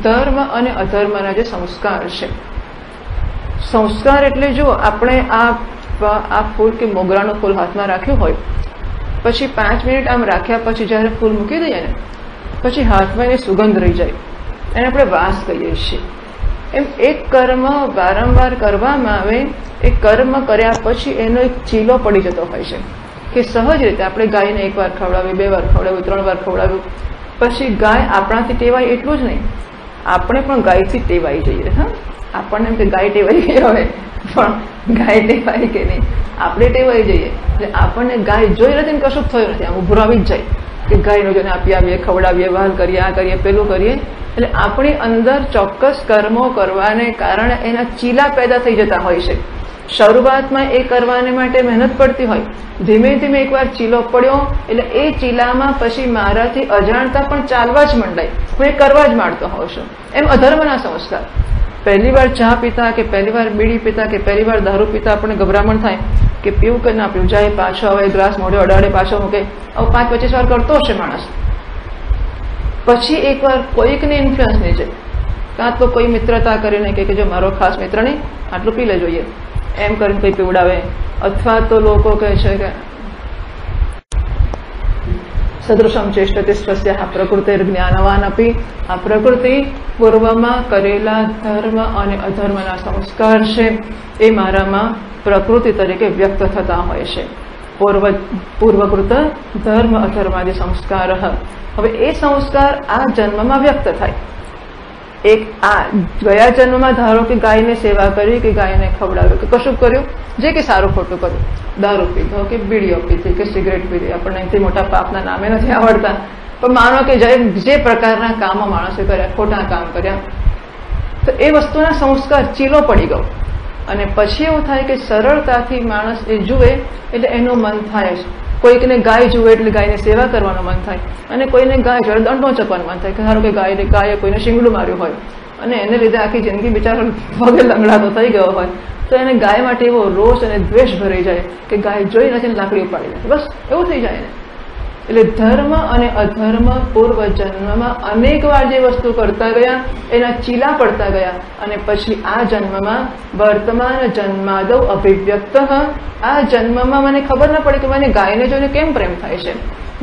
ધર્મ અને અધર્મના જે સંસ્કાર છે. સંસ્કાર એટલે જો આપણે આ ફૂલ કે મોગરાનું ફૂલ હાથમાં રાખ્યું હોય, પછી 5 મિનિટ આમ રાખ્યા પછી જયારે ફૂલ મૂકી દઈએ ને, પછી હાથમાં એની સુગંધ રહી જાય, એને આપણે વાસ કહીએ છીએ. એમ એક કર્મ વારંવાર કરવામાં આવે, એ કર્મ કર્યા પછી એનો એક ચીલો પડી જતો હોય છે કે સહજ રીતે આપણે ગાયને 1 વાર ખવડાવ્યું, 2 વાર ખવડાવ્યું, 3 વાર ખવડાવ્યું, પછી ગાય આપણાથી ટેવાય એટલું જ નહીં, આપણે પણ ગાયથી ટેવાઈ જઈએ. હા, આપણને એમ કે ગાય ટેવાઈ ગઈ હોય, પણ ગાય ટેવાય કે નહીં, આપણે ટેવાઈ જઈએ. એટલે આપણને ગાય જોઈ નથી ને કશું થયું નથી, આમ ઉભું આવી જ જાય કે ગાયનો જોઈને આપી આવીએ, ખવડાવીએ, વહાલ કરીએ, આ કરીએ, પેલું કરીએ. એટલે આપણી અંદર ચોક્કસ કર્મો કરવાને કારણે એના ચીલા પેદા થઈ જતા હોય છે. શરૂઆતમાં એ કરવાને માટે મહેનત પડતી હોય, ધીમે ધીમે એકવાર ચીલો પડ્યો એટલે એ ચીલામાં પછી મારાથી અજાણતા પણ ચાલવા જ મંડાય, હું એ કરવા જ માંડતો હોઉં છું. એમ અધર્મના સંસ્કાર. પહેલી વાર ચા પીતા કે પહેલી વાર બીડી પીતા કે પહેલી વાર દારૂ પીતા આપણને ગભરામણ થાય કે પીવું કે ના પીવું, જાય પાછો હવે ગ્લાસ મોઢે અડાડે, પાછો મૂકે. હવે 5-25 વાર કરતો હશે માણસ. પછી એકવાર કોઈકને ઇન્ફ્લુઅન્સ નહીં જાય, કાં તો કોઈ મિત્રતા કરીને કે જો મારો ખાસ મિત્ર નહીં, આટલું પી લે જોઈએ એમ કરીને કંઈ પીવડાવે, અથવા તો લોકો કહે છે કે સદૃશમ ચેષ્ટતે સ્વસ્યાહ પ્રકૃતિર્જ્ઞાનવાન અપી. આ પ્રકૃતિ પૂર્વમાં કરેલા ધર્મ અને અધર્મના સંસ્કાર છે એ મારામાં પ્રકૃતિ તરીકે વ્યક્ત થતા હોય છે. પૂર્વકૃત ધર્મ અધર્માદિ સંસ્કાર. હવે એ સંસ્કાર આ જન્મમાં વ્યક્ત થાય. એક આ ગયા જન્મમાં ધારો કે ગાયને સેવા કરી કે ગાયને ખવડાવ્યો કે કશું કર્યું જે કે સારું ખોટું કર્યું, દારૂ પીધો કે બીડીઓ પીધી કે સિગરેટ પીધી, આપણને અહીંથી મોટા પાપના નામે નથી આવડતા, પણ માનો કે જે પ્રકારના કામો માણસે કર્યા, ખોટા કામ કર્યા, તો એ વસ્તુના સંસ્કાર ચીલો પડી ગયો. અને પછી એવું થાય કે સરળતાથી માણસ એ જુએ એટલે એનું મન થાય છે. કોઈકને ગાય જુએ એટલે ગાયની સેવા કરવાનું મન થાય, અને કોઈને ગાય જોડે દંડો ચકવાનું મન થાય. ધારો કે ગાયે કોઈને શીંગડું માર્યું હોય અને એને લીધે આખી જિંદગી બિચારો પગે લંગડાતો થઈ ગયો હોય, તો એને ગાય માટે એવો રોષ અને દ્વેષ ભરાઈ જાય કે ગાય જોઈ નથી લાકડી ઉપાડી જાય, બસ એવું થઈ જાય ને. એટલે ધર્મ અને અધર્મ પૂર્વ જન્મમાં અનેક વાર જે વસ્તુ કરતા ગયા એના ચીલા પડતા ગયા, અને પછી આ જન્મમાં વર્તમાન જન્માદૌ અભિવ્યક્ત. આ જન્મમાં મને ખબર ના પડે કે મને ગાયને જોઈને કેમ પ્રેમ થાય છે,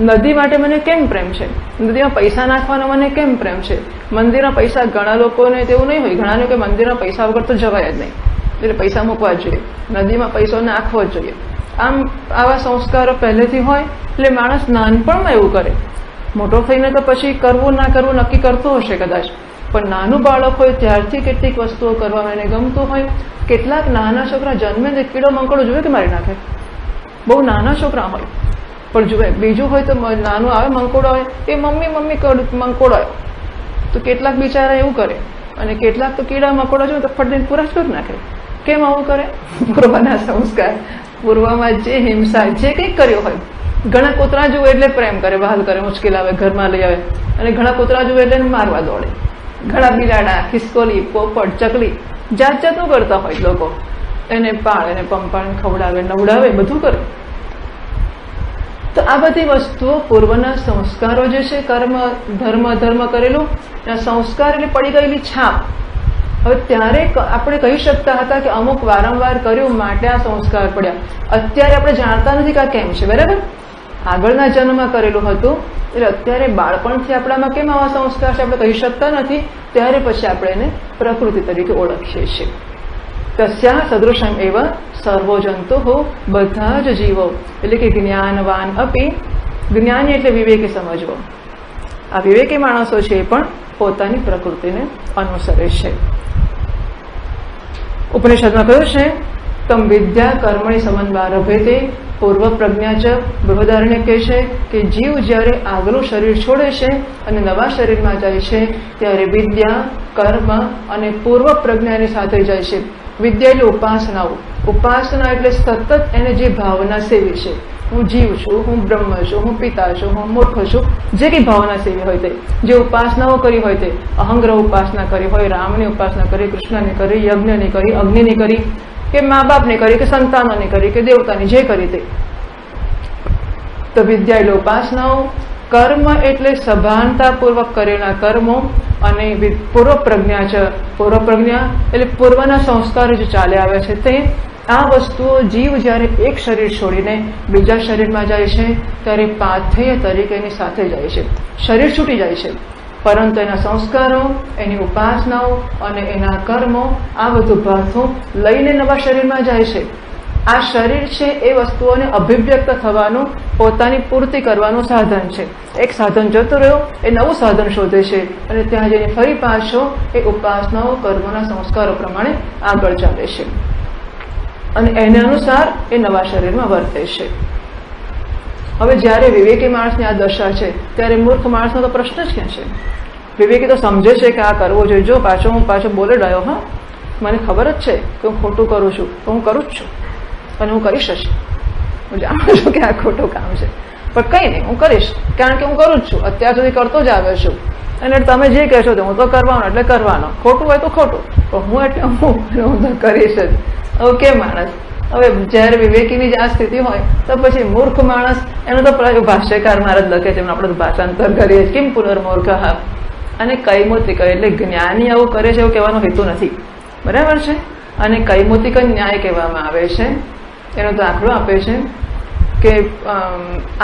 નદી માટે મને કેમ પ્રેમ છે, નદીમાં પૈસા નાખવાનો મને કેમ પ્રેમ છે, મંદિરમાં પૈસા, ઘણા લોકોને તેવું નહીં હોય, ઘણા લોકો મંદિરમાં પૈસા વગર તો જવાય જ નહીં, એટલે પૈસા મૂકવા જ જોઈએ, નદીમાં પૈસો નાખવો જ જોઈએ. આમ આવા સંસ્કારો પહેલેથી હોય એટલે માણસ નાનપણમાં એવું કરે. મોટો થઈને તો પછી કરવું ના કરવું નક્કી કરતો હશે કદાચ, પણ નાનું બાળક હોય ત્યારથી કેટલીક વસ્તુઓ કરવામાં એને ગમતું હોય. કેટલાક નાના છોકરા જન્મે ને કીડો મંકોડો જોવે કે મારી નાખે, બહુ નાના છોકરા હોય પણ જુએ. બીજું હોય તો નાનું આવે મંકોડો આવે એ મમ્મી મંકોડો આવ્યો, તો કેટલાક બિચારા એવું કરે, અને કેટલાક તો કીડા મકોડા જોવે તો ફટીને પૂરા જ કરી નાખે. કેમ આવું કરે? પૂર્વના સંસ્કાર, પૂર્વમાં જે હિંસા જે કંઈક કર્યો હોય. ઘણા કૂતરા જુએ એટલે પ્રેમ કરે, વહાલ કરે, મુશ્કેલ આવે, ઘરમાં લઈ આવે, અને ઘણા કૂતરા જુએ એટલે મારવા દોડે. ઘણા બિલાડા, ખિસકોલી, પોપટ, ચકલી જાત જાતનું કરતા હોય લોકો, એને પાળે, એને પંપાળે, ખવડાવે, નવડાવે, બધું કરે. તો આ બધી વસ્તુઓ પૂર્વના સંસ્કારો જે છે, કર્મ ધર્મ અધર્મ કરેલું સંસ્કાર એટલે પડી ગયેલી છાપ. હવે ત્યારે આપણે કહી શકતા હતા કે અમુક વારંવાર કર્યું માટે આ સંસ્કાર પડ્યા. અત્યારે આપણે જાણતા નથી કે આ કેમ છે, બરાબર? આગળના જન્મમાં કરેલું હતું એટલે અત્યારે બાળપણથી આપણામાં કેમ આવા સંસ્કાર છે આપણે કહી શકતા નથી. ત્યારે પછી આપણે એને પ્રકૃતિ તરીકે ઓળખીએ છીએ. તસ્યા સદૃશમ એવ સર્વો જંતુઓ, બધા જ જીવો, એટલે કે જ્ઞાનવાન અપી. જ્ઞાની એટલે વિવેકી સમજવો. આ વિવેકી માણસો છે એ પણ પોતાની પ્રકૃતિને અનુસરે છે. ઉપનિષદમાં કહ્યું છે તમ વિદ્યા કર્મણી સમન્વારભેતે પૂર્વ પ્રજ્ઞા ચ. બૃહદારણ્ય કહે છે કે જીવ જ્યારે આગલું શરીર છોડે છે અને નવા શરીરમાં જાય છે ત્યારે વિદ્યા, કર્મ અને પૂર્વ પ્રજ્ઞાની સાથે જાય છે. વિદ્યા એટલે ઉપાસનાઓ. ઉપાસના એટલે સતત એને જે ભાવના સેવી છે, હું જીવ છું, હું બ્રહ્મ છું, હું પિતા છું, હું મૂર્ખ છું, જે કંઈ ભાવના સેવી હોય તે, જે ઉપાસનાઓ કરી હોય તે, અહંગ્રહ ઉપાસના કરી હોય, રામની ઉપાસના કરી, કૃષ્ણની કરી, યજ્ઞની કરી, અગ્નિની કરી, કે મા બાપની કરી, કે સંતાનોની કરી, કે દેવતાની, જે કરી તે. તો વિદ્યા એટલે ઉપાસનાઓ, કર્મ એટલે સભાનતાપૂર્વક કરેલા કર્મો, અને પૂર્વ પ્રજ્ઞા છે. પૂર્વ પ્રજ્ઞા એટલે પૂર્વના સંસ્કારો જે ચાલે આવે છે તે. આ વસ્તુઓ જીવ જ્યારે એક શરીર છોડીને બીજા શરીરમાં જાય છે ત્યારે પાથેય તરીકે એની સાથે જાય છે. શરીર છૂટી જાય છે, પરંતુ એના સંસ્કારો, એની ઉપાસનાઓ અને એના કર્મો, આ બધું ભાથું લઈને નવા શરીરમાં જાય છે. આ શરીર છે એ વસ્તુઓને અભિવ્યક્ત થવાનું, પોતાની પૂર્તિ કરવાનું સાધન છે. એક સાધન જતો રહ્યો, એ નવું સાધન શોધે છે, અને ત્યાં જઈને ફરી પાછો એ ઉપાસનાઓ, કર્મોના સંસ્કારો પ્રમાણે આગળ ચાલે છે, અને એને અનુસાર એ નવા શરીરમાં વર્તે છે. હવે જ્યારે વિવેકી માણસની આ દશા છે ત્યારે મૂર્ખ માણસનો તો પ્રશ્ન જ ક્યાં છે? વિવેકી તો સમજે છે કે આ કરવો જોઈએ. જો હું પાછો બોલે રહ્યો, હા, મને ખબર જ છે કે હું ખોટું કરું છું, તો હું કરું જ છું, અને હું કરીશ જ. હું જાણું છું કે આ ખોટું કામ છે, પણ કંઈ નહીં, હું કરીશ, કારણ કે હું કરું જ છું, અત્યાર સુધી કરતો જ આવ્યો છું. અને તમે જે કહેશો તો હું તો કરવાનો એટલે કરવાનો, ખોટું હોય તો ખોટું, પણ હું એટલે હું તો કરીશ જ. ઓકે માણસ. હવે જયારે વિવેકીની જ આ સ્થિતિ હોય તો પછી મૂર્ખ માણસ, એનો તો ભાષ્યકાર મહારાજ લખે છે, આપણે ભાષાંતર કરીએ કેમ પુનર્મૂર્ખ. અને કૈમોતિક એટલે જ્ઞાની આવું કરે છે એવું કહેવાનો હેતુ નથી, બરાબર છે? અને કૈમોતિક ન્યાય કહેવામાં આવે છે. એનો દાખલો આપે છે કે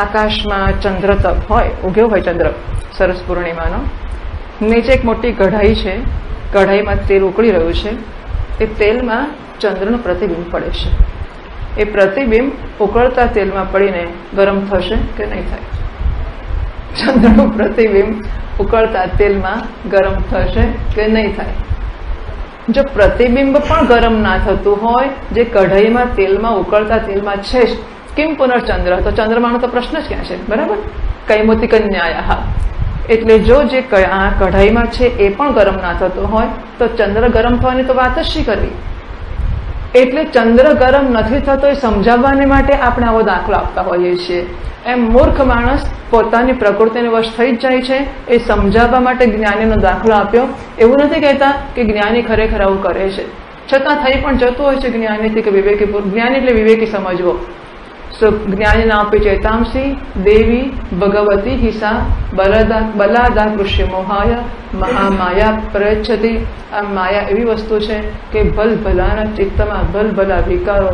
આકાશમાં ચંદ્ર હોય, ઉગ્યો હોય ચંદ્ર સરસ પૂર્ણિમાનો, નીચે એક મોટી કઢાઈ છે, કઢાઈમાં તેલ ઉકળી રહ્યું છે, એ તેલમાં ચંદ્રનું પ્રતિબિંબ પડે છે. એ પ્રતિબિંબ ઉકળતા તેલમાં પડીને ગરમ થશે કે નહીં થાય? ચંદ્રનું પ્રતિબિંબ ઉકળતા તેલમાં ગરમ થશે કે નહીં થાય? જો પ્રતિબિંબ પણ ગરમ ના થતું હોય, જે કઢાઈમાં તેલમાં ઉકળતા તેલમાં છે જ, કેમ પુનર્ચંદ્ર? તો ચંદ્રમાનો તો પ્રશ્ન જ ક્યાં છે, બરાબર? કૈમોતિ કન્યાયા. એટલે જો જે આ કઢાઈમાં છે એ પણ ગરમ ના થતો હોય તો ચંદ્ર ગરમ થવાની તો વાત જ શી કરવી? એટલે ચંદ્ર ગરમ નથી થતો એ સમજાવવાને માટે આપણે આવો દાખલો આપતા હોઈએ છીએ. એમ મૂર્ખ માણસ પોતાની પ્રકૃતિને વશ થઈ જ જાય છે. એ સમજાવવા માટે જ્ઞાનીનો દાખલો આપ્યો. એવું નથી કહેતા કે જ્ઞાની ખરેખર આવું કરે છે, છતાં થઈ પણ જતું હોય છે જ્ઞાનીથી કે વિવેકી. જ્ઞાની એટલે વિવેકી સમજવો. જ્ઞાની નામપી ચેતાંસી દેવી ભગવતી હિસા બલાદા કૃષ્ય મોહાય મહામાયા પ્રયચ્છતિ. આ માયા એવી વસ્તુ છે કે ભલભલાના ચિત્તમાં ભલભલા વિકારો,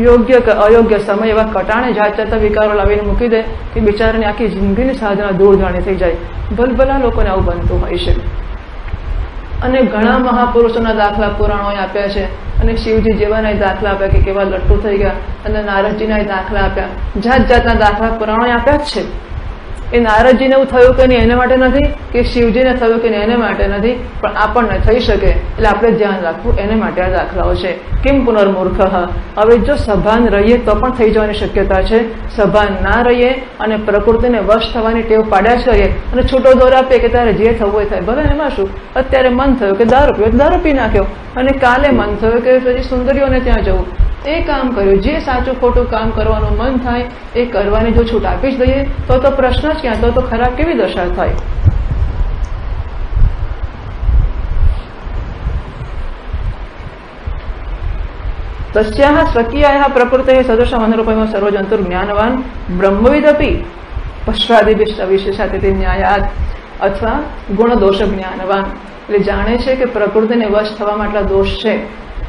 યોગ્ય કે અયોગ્ય સમય એવા કટાણે જાત જાતના વિકારો લાવીને મૂકી દે કે બિચારાની આખી જિંદગીની સાધના દૂરધાણી થઈ જાય. ભલભલા લોકોને આવું બનતું હોય છે. અને ઘણા મહાપુરુષોના દાખલા પુરાણોએ આપ્યા છે, અને શિવજી જેવાના દાખલા આપ્યા કે કેવા લટ્ટુ થઈ ગયા, અને નારદજીના દાખલા આપ્યા. જાત જાતના દાખલા પુરાણોએ આપ્યા જ છે. એ નારદજીને એવું થયું કે નહીં એને માટે નથી, કે શિવજીને થયું કે નહીં એને માટે નથી, પણ આપણને થઈ શકે એટલે આપણે ધ્યાન રાખવું એને માટે આ દાખલાઓ છે. કિમ પુનર્મૂર્ખ. હવે જો સભાન રહીએ તો પણ થઈ જવાની શક્યતા છે. સભાન ના રહીએ અને પ્રકૃતિને વશ થવાની ટેવ પાડ્યા જ કરીએ અને છૂટો દોર આપીએ કે તારે જે થવું હોય થાય, ભલે એમાં શું. અત્યારે મન થયું કે દારૂ પીવો, દારૂ પી નાખ્યો, અને કાલે મન થયું કે પછી સુંદરીઓને ત્યાં જવું, એ કામ કર્યું. જે સાચું ખોટું કામ કરવાનું મન થાય એ કરવાની જો છૂટ આપી જ દઈએ તો પ્રશ્ન જ ક્યાં, તો ખરાબ કેવી દશા થાય. તસ્યાહ સ્વકીયાયાહ પ્રકૃતેઃ સદૃશમ અનુરૂપમ સર્વજંતુર જ્ઞાનવાન બ્રહ્મવિદપી પશ્વાદિભિષ્ટ વિશેષાતિથિ ન્યાયાત. અથવા ગુણ દોષ જ્ઞાનવાન, એટલે જાણે છે કે પ્રકૃતિને વશ થવામાં આટલા દોષ છે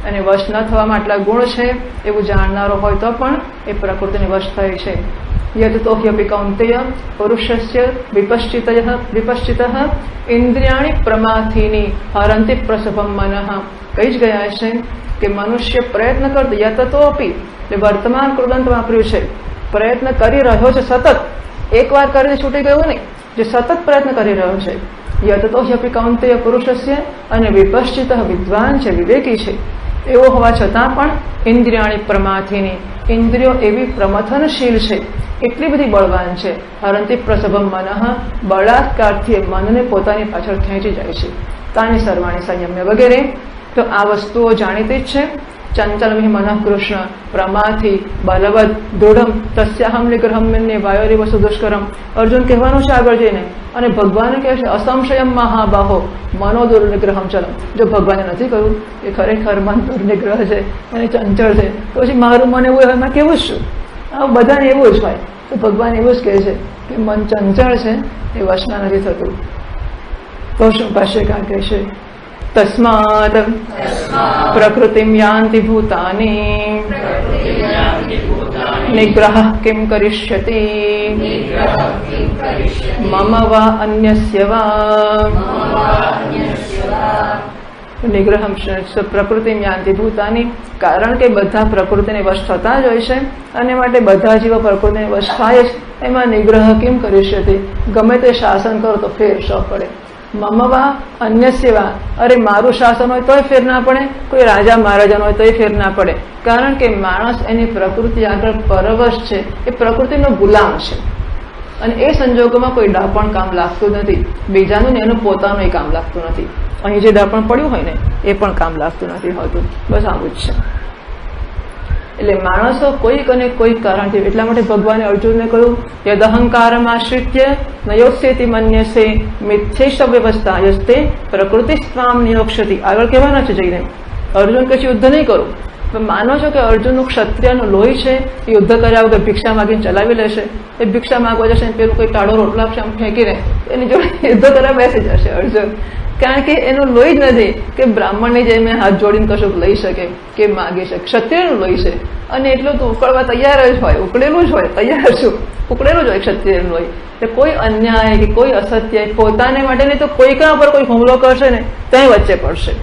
અને વશ ન થવામાં આટલા ગુણ છે એવું જાણનારો હોય તો પણ એ પ્રકૃતિને વશ થાય છે. યદ તો હ્યપી કૌંતેય પુરુષસ્ય વિપશ્ચિતઃ ઇન્દ્રિયાણી પ્રમાથીની હરંતિ પ્રસભમ મનઃ. કહી જ ગયા છે કે મનુષ્ય પ્રયત્ન કરતો યત તો અપી, એટલે વર્તમાન કૃદંત વાપર્યું છે. પ્રયત્ન કરી રહ્યો છે સતત, એકવાર કરીને છૂટી ગયું નહીં, જે સતત પ્રયત્ન કરી રહ્યો છે. યત તો હ્યપી કૌંતેય પુરુષસ્ય, અને વિપશ્ચિત વિદ્વાન છે, વિવેકી છે, એવો હોવા છતાં પણ ઇન્દ્રિયાણી પ્રમાથીની, ઇન્દ્રિયો એવી પ્રમથનશીલ છે, એટલી બધી બળવાન છે. હરંતિ પ્રસભમ મનઃ, બળાત્કારથી મનને પોતાની પાછળ ખેંચી જાય છે. તાની સર્વાણી સંયમ્ય વગેરે. તો આ વસ્તુઓ જાણીતી જ છે. ચંચલમિ મનઃ કૃષ્ણ પ્રમાથી બલવદ દૃઢમ તસ્યાહમ નિગ્રહમ વાયોરી વસુ દુષ્કરમ. અર્જુન કહેવાનું છે આગળ જઈને, અને ભગવાને કહે છે અસંશયમ મહાબાહો મનો દુર્નિગ્રહમ ચલમ. જો ભગવાને નથી કહ્યું કે ખરેખર મન દુર્નિગ્રહ છે અને ચંચળ છે, તો પછી મારું મન એવું એમાં કેવું જ શું? આ બધાને એવું જ હોય. તો ભગવાન એવું જ કહે છે કે મન ચંચળ છે, એ વશમાં નથી થતું. તો શું ભાષ્યકાર કહે છે? તસ્માત પ્રકૃતિમ યાન્તિ ભૂતાની નિગ્રહ કિમ કરિષ્યતિ મમ વા અન્યસ્ય વા. નિગ્રહમ પ્રકૃતિમ યાન્તિ ભૂતાની, કારણ કે બધા પ્રકૃતિને વશ થતા જ હોય છે અને માટે બધા જીવો પ્રકૃતિને વશ થાય જ. એમાં નિગ્રહ કેમ કરિષ્યતિ, ગમે તે શાસન કરો તો ફેર શ પડે. મમવા અન્ય સેવા, અરે મારું શાસન હોય તોય ફેર ના પડે, કોઈ રાજા મહારાજાનો હોય તોય ફેર ના પડે. કારણ કે માણસ એની પ્રકૃતિ આગળ પરવશ છે, એ પ્રકૃતિનો ગુલામ છે, અને એ સંજોગોમાં કોઈ ડાપણ કામ લાગતું નથી. બીજાનું ને એનું પોતાનું કામ લાગતું નથી. અહીં જે ડાપણ પડ્યું હોય ને એ પણ કામ લાગતું નથી હોતું. બસ આવું જ છે. એટલે માણસો કોઈક અને કોઈક કારણથી, એટલા માટે ભગવાને અર્જુનને કહ્યું યદ અહંકારમ આશ્રિત્ય નયોત્સેતિ મન્યસે મિથ્યેશ વ્યવસ્થા યસ્તે પ્રકૃતિ સ્વામ નિયોક્ષતિ. આગળ કહેવાના છે જઈને અર્જુન કહે છે યુદ્ધ નહીં કરું. માનો છો કે અર્જુનનું ક્ષત્રિયનું લોહી છે, યુદ્ધ કર્યા વગર ભિક્ષા માગીને ચલાવી લેશે? એ ભિક્ષા માગવા જશે પેલું કોઈ ટાળો રોટલો આપશે આમ ફેંકીને એની જોડે યુદ્ધ કરવા બેસી જશે અર્જુન. કારણ કે એનું લોહી જ નથી કે બ્રાહ્મણની જેમ હાથ જોડીને કશુંક લઈ શકે કે માગી શકે. ક્ષત્રિયનું લોહી છે અને એટલું તો ઉકળવા તૈયાર જ હોય, ઉકળેલું જ હોય, તૈયાર છું, ઉકળેલું જ હોય ક્ષત્રિયનું લોહી. એટલે કોઈ અન્યાય કે કોઈ અસત્ય પોતાને માટે નહીં તો કોઈકના પર કોઈ હુમલો કરશે ને ત્યાં વચ્ચે પડશે.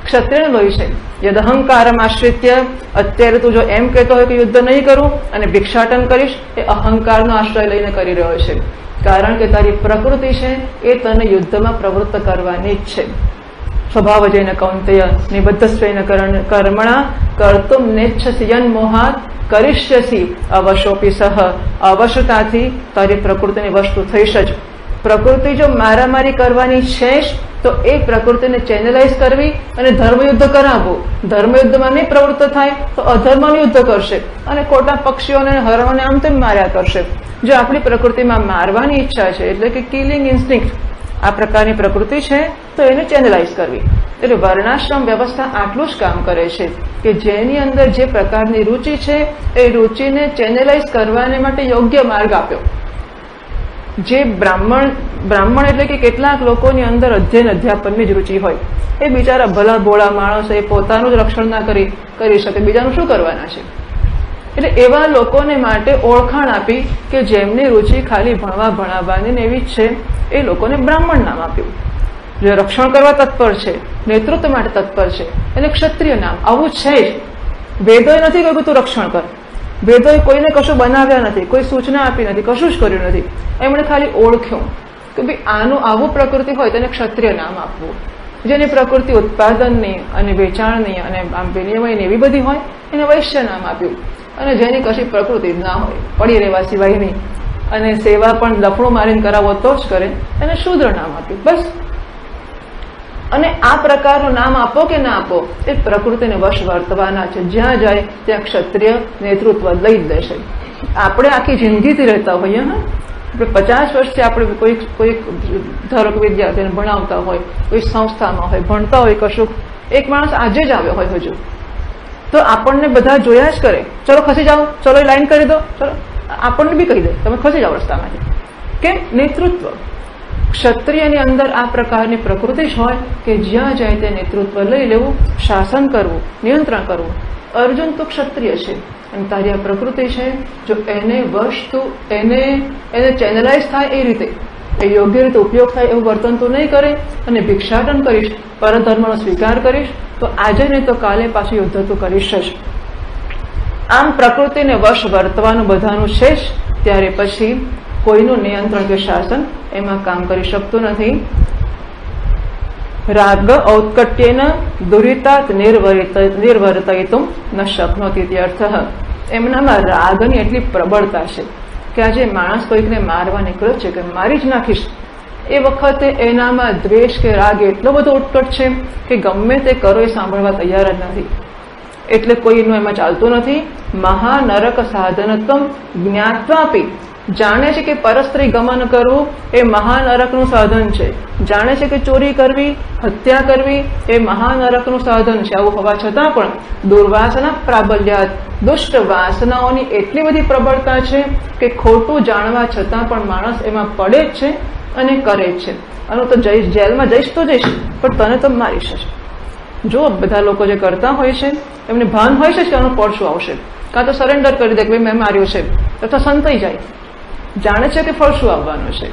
ક્ષત્રિયનું લોહી છે. યદ અહંકારમ આશ્રિત્ય, અત્યારે તું જો એમ કહેતો હોય કે યુદ્ધ નહીં કરું અને ભિક્ષાટન કરીશ, એ અહંકારનો આશ્રય લઈને કરી રહ્યો છે. કારણ કે તારી પ્રકૃતિ છે એ તને યુદ્ધમાં પ્રવૃત્ત કરવાની જ છે. સ્વભાવ જઈને કૌંતેય નિબદ્ધસ્વેન કર્મણા કર્તુમ નેચ્છસી યન્મોહાત કરિષ્યસી અવશોપી સહ, અવશતાથી તારી પ્રકૃતિની વસ્તુ થઈશ જ. પ્રકૃતિ જો મારામારી કરવાની છે તો એ પ્રકૃતિને ચેનલાઇઝ કરવી અને ધર્મયુદ્ધ કરાવવું. ધર્મયુદ્ધમાં નહીં પ્રવૃત્ત થાય તો અધર્મનું યુદ્ધ કરશે અને ખોટા પક્ષીઓને હરણોને આમ તેમ માર્યા કરશે. જો આપણી પ્રકૃતિમાં મારવાની ઈચ્છા છે એટલે કે કિલિંગ ઇન્સ્ટિંક્ટ આ પ્રકારની પ્રકૃતિ છે તો એને ચેનલાઇઝ કરવી. એટલે વર્ણાશ્રમ વ્યવસ્થા આટલું જ કામ કરે છે કે જેની અંદર જે પ્રકારની રુચિ છે એ રુચિને ચેનલાઇઝ કરવાને માટે યોગ્ય માર્ગ આપ્યો. જે બ્રાહ્મણ એટલે કે કેટલાક લોકોની અંદર અધ્યયન અધ્યાપનની જ રુચિ હોય, એ બિચારા ભલા ભોળા માણસો એ પોતાનું જ રક્ષણ ના કરી શકે, બીજાનું શું કરવાના છે. એટલે એવા લોકોને માટે ઓળખાણ આપી કે જેમની રુચિ ખાલી ભણાવવાની ને એવી જ છે, એ લોકોને બ્રાહ્મણ નામ આપ્યું. જે રક્ષણ કરવા તત્પર છે, નેતૃત્વ માટે તત્પર છે, એને ક્ષત્રિય નામ. આવું છે જ. વેદોએ નથી કહ્યું તું રક્ષણ કર, વેદોએ કોઈને કશું બનાવ્યા નથી, કોઈ સૂચના આપી નથી, કશું જ કર્યું નથી. એમણે ખાલી ઓળખ્યું કે ભાઈ આનું આવું પ્રકૃતિ હોય તેને ક્ષત્રિય નામ આપવું. જેની પ્રકૃતિ ઉત્પાદનની અને વેચાણની અને આમ વિનિમયની એવી બધી હોય એને વૈશ્ય નામ આપ્યું. અને જેની કશી પ્રકૃતિ જ ના હોય, પડી રહેવા સિવાયની, અને સેવા પણ લફણું મારીને કરાવો તો જ કરે, એને શૂદ્ર નામ આપ્યું. બસ. અને આ પ્રકારનું નામ આપો કે ના આપો એ પ્રકૃતિને વશ વર્તવાના છે. જ્યાં જાય ત્યાં ક્ષત્રિય નેતૃત્વ લઈ જ લેશે. આપણે આખી જિંદગીથી રહેતા હોઈએ, હા, આપણે 50 વર્ષથી આપણે કોઈ ધારો કે વિદ્યાર્થીને ભણાવતા હોય, કોઈ સંસ્થામાં હોય, ભણતા હોય કશું, એક માણસ આજે જ આવ્યો હોય હજુ તો આપણને બધા જોયા જ કરે, ચલો ખસી જાઓ, ચલો લાઈન કરી દો, ચલો, આપણને બી કહી દે તમે ખસી જાઓ રસ્તામાંથી. કેમ? નેતૃત્વ. ક્ષત્રિયની અંદર આ પ્રકારની પ્રકૃતિ જ હોય કે જ્યાં જાય તે નેતૃત્વ લઈ લેવું, શાસન કરવું, નિયંત્રણ કરવું. અર્જુન તો ક્ષત્રિય છે અને તારી આ પ્રકૃતિ છે, જો એને વસ્તુ એને ચેનલાઇઝ થાય એ રીતે, એ યોગ્ય રીતે ઉપયોગ થાય એવું વર્તન તું નહીં કરે અને ભિક્ષાટન કરીશ, પરધર્મનો સ્વીકાર કરીશ તો આજે નહીં તો કાલે પાછું યુદ્ધ તું કરીશ જ. આમ પ્રકૃતિને વશ વર્તવાનું બધાનું છે જ, ત્યારે પછી કોઈનું નિયંત્રણ કે શાસન એમાં કામ કરી શકતું નથી. રાગ ઔત્કટ્યેન દુરિતાત નિર્વર્તયિતુમ ન શક્નોતિ અર્થ. એમનામાં રાગની એટલી પ્રબળતા છે કે આજે માણસ કોઈકને મારવા નીકળ્યો છે કે મારી જ નાખીશ, એ વખતે એનામાં દ્વેષ કે રાગ એટલો બધો ઉત્કટ છે કે ગમે તે કરો એ સાંભળવા તૈયાર જ નથી. એટલે કોઈનું એમાં ચાલતું નથી. મહાનરક સાધનત્વમ જ્ઞાત્વાપી, જાણે છે કે પરસ્ત્રી ગમન કરવું એ મહાનરકનું સાધન છે, જાણે છે કે ચોરી કરવી, હત્યા કરવી એ મહાનરકનું સાધન છે. આવું હોવા છતાં પણ દુર્વાસના પ્રાબલ્યાત, દુષ્ટ વાસનાઓની એટલી બધી પ્રબળતા છે કે ખોટું જાણવા છતાં પણ માણસ એમાં પડે જ છે અને કરે જ છે. અને તો જેલમાં જઈશ તો જઈશ પણ તને તો મારીશ જ. જો બધા લોકો જે કરતા હોય છે એમને ભાન હોય છે કે આનું પડશું આવશે, કાં તો સરેન્ડર કરી દે કે ભાઈ મેં માર્યો છે, અથવા સંતાઈ જાય, જાણે છે કે ફળ શું આવવાનું છે,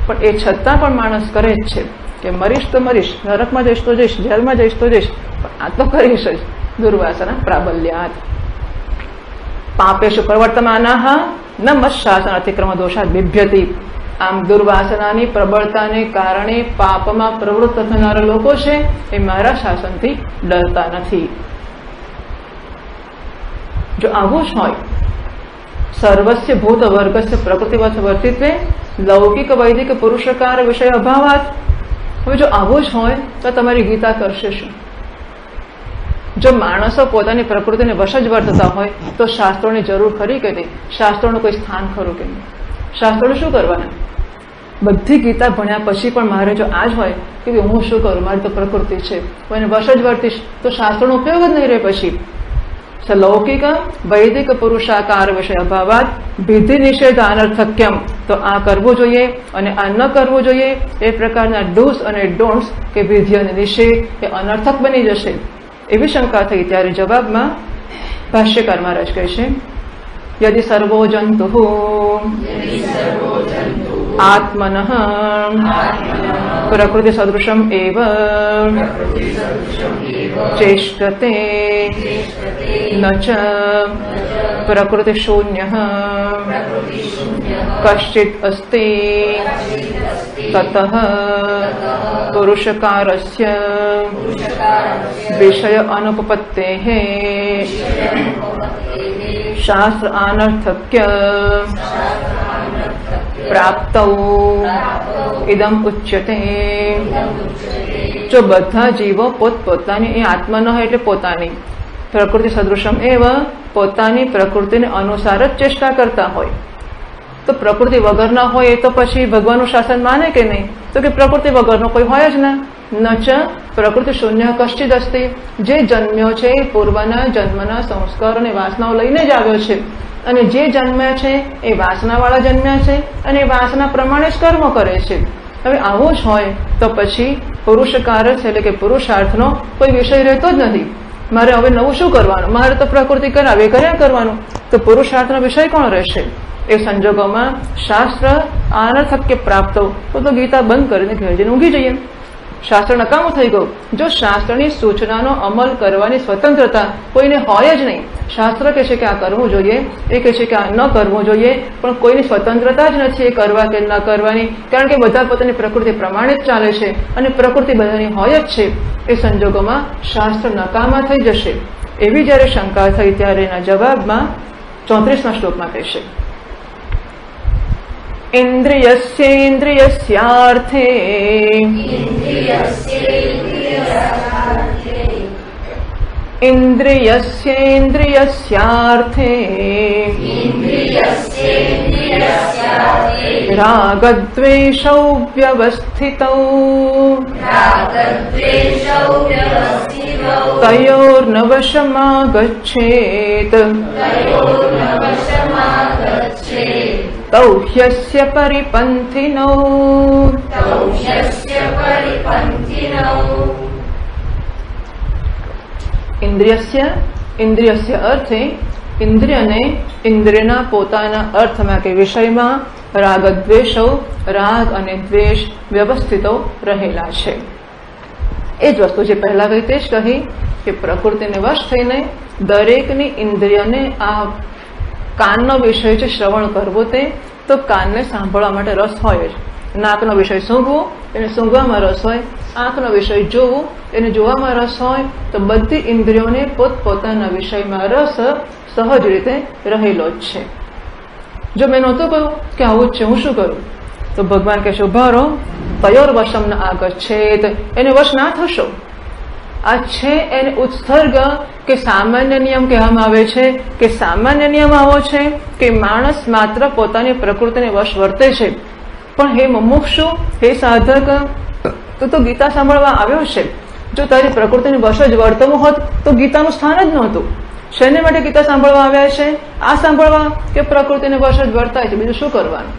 પણ એ છતાં પણ માણસ કરે જ છે કે મરીશ તો મરીશ, નરકમાં જઈશ તો જઈશ, જેલમાં જઈશ તો જઈશ, પણ આ તો કરીશ જ. દુર્વાસના પ્રાબલ્યાત. પાપેશુ પ્રવર્તમાનાહ ન મચ્શાસન અતિક્રમ દોષાત બિભ્યતિ. આમ દુર્વાસનાની પ્રબળતાને કારણે પાપમાં પ્રવૃત્ત થનારા લોકો છે એ મારા શાસનથી ડરતા નથી. જો આવું જ હોય, સર્વસ્ય ભૂત વર્ગસ્ય પ્રકૃતિવત વર્તિત્વે લૌકિક વૈદિક પુરુષકાર વિષય અભાવાત. હવે જો આવું જ હોય તો તમારી ગીતા કરશે શું? જો માણસો પોતાની પ્રકૃતિને વશ જ વર્તતા હોય તો શાસ્ત્રોની જરૂર ખરી કે નહીં? શાસ્ત્રોનું કોઈ સ્થાન ખરું કે નહીં? શાસ્ત્રોને શું કરવાના? બધી ગીતા ભણ્યા પછી પણ મારે જો આ જ હોય કે હું શું કરું, મારી તો પ્રકૃતિ છે, હું એને વશ જ વર્તીશ તો શાસ્ત્રોનો ઉપયોગ જ નહીં રહે. પછી લૌકિક વૈદિક પુરુષાકાર વિષય અભાવાત વિધિ નિષેધ અનર્થક્યમ, તો આ કરવું જોઈએ અને આ ન કરવું જોઈએ, એ પ્રકારના ડૂસ અને ડોન્ટ્સ કે વિધિ અને નિષેધ એ અનર્થક બની જશે એવી શંકા થઈ. ત્યારે જવાબમાં ભાષ્યકાર મહારાજ કહે છે, યદિ સર્વો જંતુ આત્મનઃ પ્રકૃતિ સદૃશમ એવ ચેષ્ટતે ન ચ પ્રકૃતિ શૂન્યઃ કશ્ચિત અસ્તિ તતઃ પુરુષકારસ્ય વિષય અનુપપત્તેઃ શાસ્ત્ર અનર્થક્ય પ્રાપ્તૌ ઇદમ ઉચ્યતે. જો બધા જીવો પોતપોતાની, એ આત્મા ન હોય એટલે પોતાની, પ્રકૃતિ સદૃશમ એવ પોતાની પ્રકૃતિને અનુસાર જ ચેષ્ટા કરતા હોય, તો પ્રકૃતિ વગરના હોય એ તો પછી ભગવાનનું શાસન માને કે નહીં? તો કે પ્રકૃતિ વગરનો કોઈ હોય જ ના. ન ચ પ્રકૃતિ શૂન્ય કશ્ચિદ અસ્તિ, જે જન્મ્યો છે એ પૂર્વના જન્મના સંસ્કાર અને વાસનાઓ લઈને જ આવ્યો છે, અને જે જન્મ્યા છે એ વાસનાવાળા જન્મ્યા છે અને એ વાસના પ્રમાણે જ કર્મ કરે છે. હવે આવું જ હોય તો પછી પુરુષકાર છે એટલે કે પુરુષાર્થનો કોઈ વિષય રહેતો જ નથી. મારે હવે નવું શું કરવાનું? મારે તો પ્રકૃતિ કરાવે કર્યા કરવાનું, તો પુરુષાર્થનો વિષય કોણ રહેશે? એ સંજોગોમાં શાસ્ત્ર અનર્થક્ય પ્રાપ્ત, તો ગીતા બંધ કરીને ઘેર જઈને ઊંઘી જઈએ. શાસ્ત્ર નકામું થઈ ગયું. જો શાસ્ત્રની સૂચનાનો અમલ કરવાની સ્વતંત્રતા કોઈને હોય જ નહીં, શાસ્ત્ર કહે છે કે આ કરવું જોઈએ, એ કહે છે કે આ ન કરવું જોઈએ, પણ કોઈની સ્વતંત્રતા જ નથી એ કરવા કે ન કરવાની, કારણ કે બધા પોતાની પ્રકૃતિ પ્રમાણે જ ચાલે છે અને પ્રકૃતિ બધાની હોય જ છે. એ સંજોગોમાં શાસ્ત્ર નકામા થઈ જશે. એવી જ્યારે શંકા થઈ ત્યારે એના જવાબમાં 34મા શ્લોકમાં કહેશે, ઇન્દ્રિયસ્યેન્દ્રિયસ્યાર્થે ઇન્દ્રિયસ્યેન્દ્રિયસ્યાર્થે રાગદ્વેષૌ વ્યવસ્થિતૌ તયોર્ન વશમાગચ્છેત તૌ હ્યસ્ય પરિપંથિનૌ. ઇન્દ્રિયસ્ય, ઇન્દ્રિયસ્ય અર્થે ઇન્દ્રિયને ઇન્દ્રિયના પોતાના અર્થમાં કે વિષયમાં રાગદ્વેષો, રાગ અને દ્વેષ વ્યવસ્થિતો રહેલા છે. એ જ વસ્તુ જે પહેલા કહી તે જ કહી કે પ્રકૃતિને વશ થઈને દરેકની ઇન્દ્રિયને આ કાનનો વિષય છે શ્રવણ કરવો, તે તો કાનને સાંભળવા માટે રસ હોય જ. નાકનો વિષય સૂંઘવું, એને સૂંઘવામાં રસ હોય. આંખનો વિષય જોવું, એને જોવામાં રસ હોય. તો બધી ઇન્દ્રિયોને પોતપોતાના વિષયમાં રસ સહજ રીતે રહેલો જ છે. જો મેં નહોતું કહ્યું કે આવું જ છે, હું શું કરું? તો ભગવાન કહેશે ઉભા રહો, તયોર વશમ ન આગચ્છેત, એને વશ ના થશો. આ છે એને ઉત્સર્ગ કે સામાન્ય નિયમ કહેવામાં આવે છે. કે સામાન્ય નિયમ આવો છે કે માણસ માત્ર પોતાની પ્રકૃતિને વશ વર્તે છે, પણ હે મુમુક્ષુ, હે સાધક, તો ગીતા સાંભળવા આવ્યો છે. જો તારી પ્રકૃતિને વશ જ વર્તવું હોત તો ગીતાનું સ્થાન જ નહોતું. શેને માટે ગીતા સાંભળવા આવ્યા છે? આ સાંભળવા કે પ્રકૃતિને વશ જ વર્તાય છે, બીજું શું કરવાનું?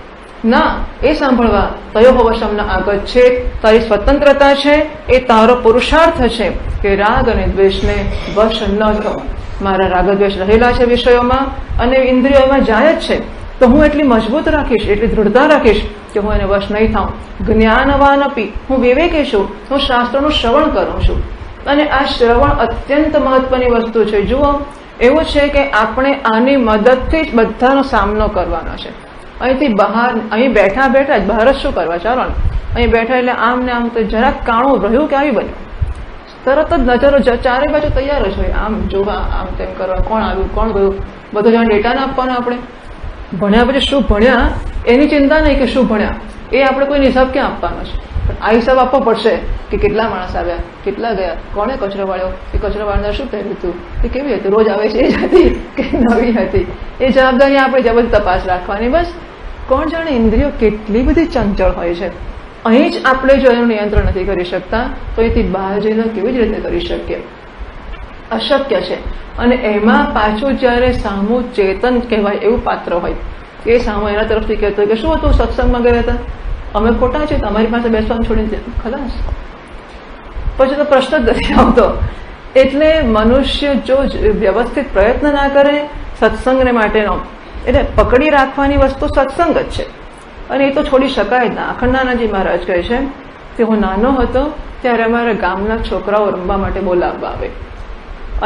ના, એ સાંભળવા તયો વશમ ન આગચ્છેત, તારી સ્વતંત્રતા છે, એ તારો પુરુષાર્થ છે કે રાગ અને દ્વેષને વશ ન થવું. મારા રાગ દ્વેષ રહેલા છે વિષયોમાં અને ઇન્દ્રિયોમાં જાય જ છે, તો હું એટલી મજબૂત રાખીશ, એટલી દૃઢતા રાખીશ કે હું એને વશ નહીં થાઉં. જ્ઞાનવાન અપી, હું વિવેકી છું, હું શાસ્ત્રોનું શ્રવણ કરું છું. અને આ શ્રવણ અત્યંત મહત્વની વસ્તુ છે. જુઓ, એવું છે કે આપણે આની મદદથી જ બધાનો સામનો કરવાનો છે. અહીંથી બહાર, અહીં બેઠા બેઠા જ બહાર જ શું કરવા? ચાલો ને, અહીં બેઠા એટલે આમ ને આમ તો જરાક કાણું રહ્યું કે આવી બન્યું, તરત જ નજરો ચારે બાજુ તૈયાર જ હોય, આમ જોવા, આમ તેમ કરવા, કોણ આવ્યું, કોણ ગયું, બધું જાણ ડેટા ના આપવાનો. આપણે ભણ્યા પછી શું ભણ્યા એની ચિંતા નહીં કે શું ભણ્યા, એ આપણે કોઈ હિસાબ ક્યાં આપવાનો છે? પણ આ હિસાબ આપવો પડશે કે કેટલા માણસ આવ્યા, કેટલા ગયા, કોણે કચરો વાળ્યો, એ કચરો વાળનાર શું પહેર્યું હતું, એ કેવી હતી, રોજ આવે છે એ જ હતી કે નવી હતી, એ જવાબદારી આપણે જબરદસ્ત તપાસ રાખવાની. બસ કોણ જાણે ઇન્દ્રિયો કેટલી બધી ચંચળ હોય છે. અહીં જ આપણે જો એનું નિયંત્રણ નથી કરી શકતા તો અહીંથી બહાર જઈને કેવી જ રીતે કરી શકીએ? અશક્ય છે. અને એમાં પાછું જ્યારે સામું ચેતન કહેવાય એવું પાત્ર હોય, એ સામો એના તરફથી કહેતો હોય કે શું હતું, સત્સંગમાં ગયા હતા, અમે ખોટા છે, તમારી પાસે બેસવાનું છોડીને ખલાસ. પછી તો પ્રશ્ન જ નથી આવતો. એટલે મનુષ્ય જો વ્યવસ્થિત પ્રયત્ન ના કરે સત્સંગને માટેનો, એટલે પકડી રાખવાની વસ્તુ સત્સંગ જ છે, અને એ તો છોડી શકાય જ ના. અખંડાનંદજી મહારાજ કહે છે કે હું નાનો હતો ત્યારે અમારા ગામના છોકરાઓ રમવા માટે બોલાવવા આવે,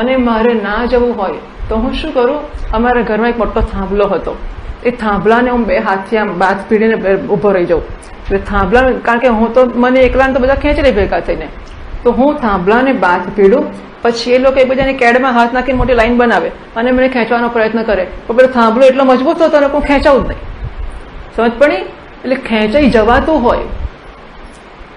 અને મારે ના જવું હોય તો હું શું કરું, અમારા ઘરમાં એક મોટો થાંભલો હતો, એ થાંભલાને હું 2 હાથથી આમ બાથ પીડીને ઊભો રહી જાઉં. એટલે થાંભલા, કારણ કે હું તો મને એકલાને તો બધા ખેંચી લે ભેગા થઈને, તો હું થાંભલાને બાથ પીડું, પછી એ લોકો એકબીજાની કેડમાં હાથ નાખીને મોટી લાઈન બનાવે અને મને ખેંચવાનો પ્રયત્ન કરે, પણ પેલો થાંભલો એટલો મજબૂત હતો અને હું ખેંચાવું જ નહીં. સમજ પડી? એટલે ખેંચાઈ જવાતું હોય.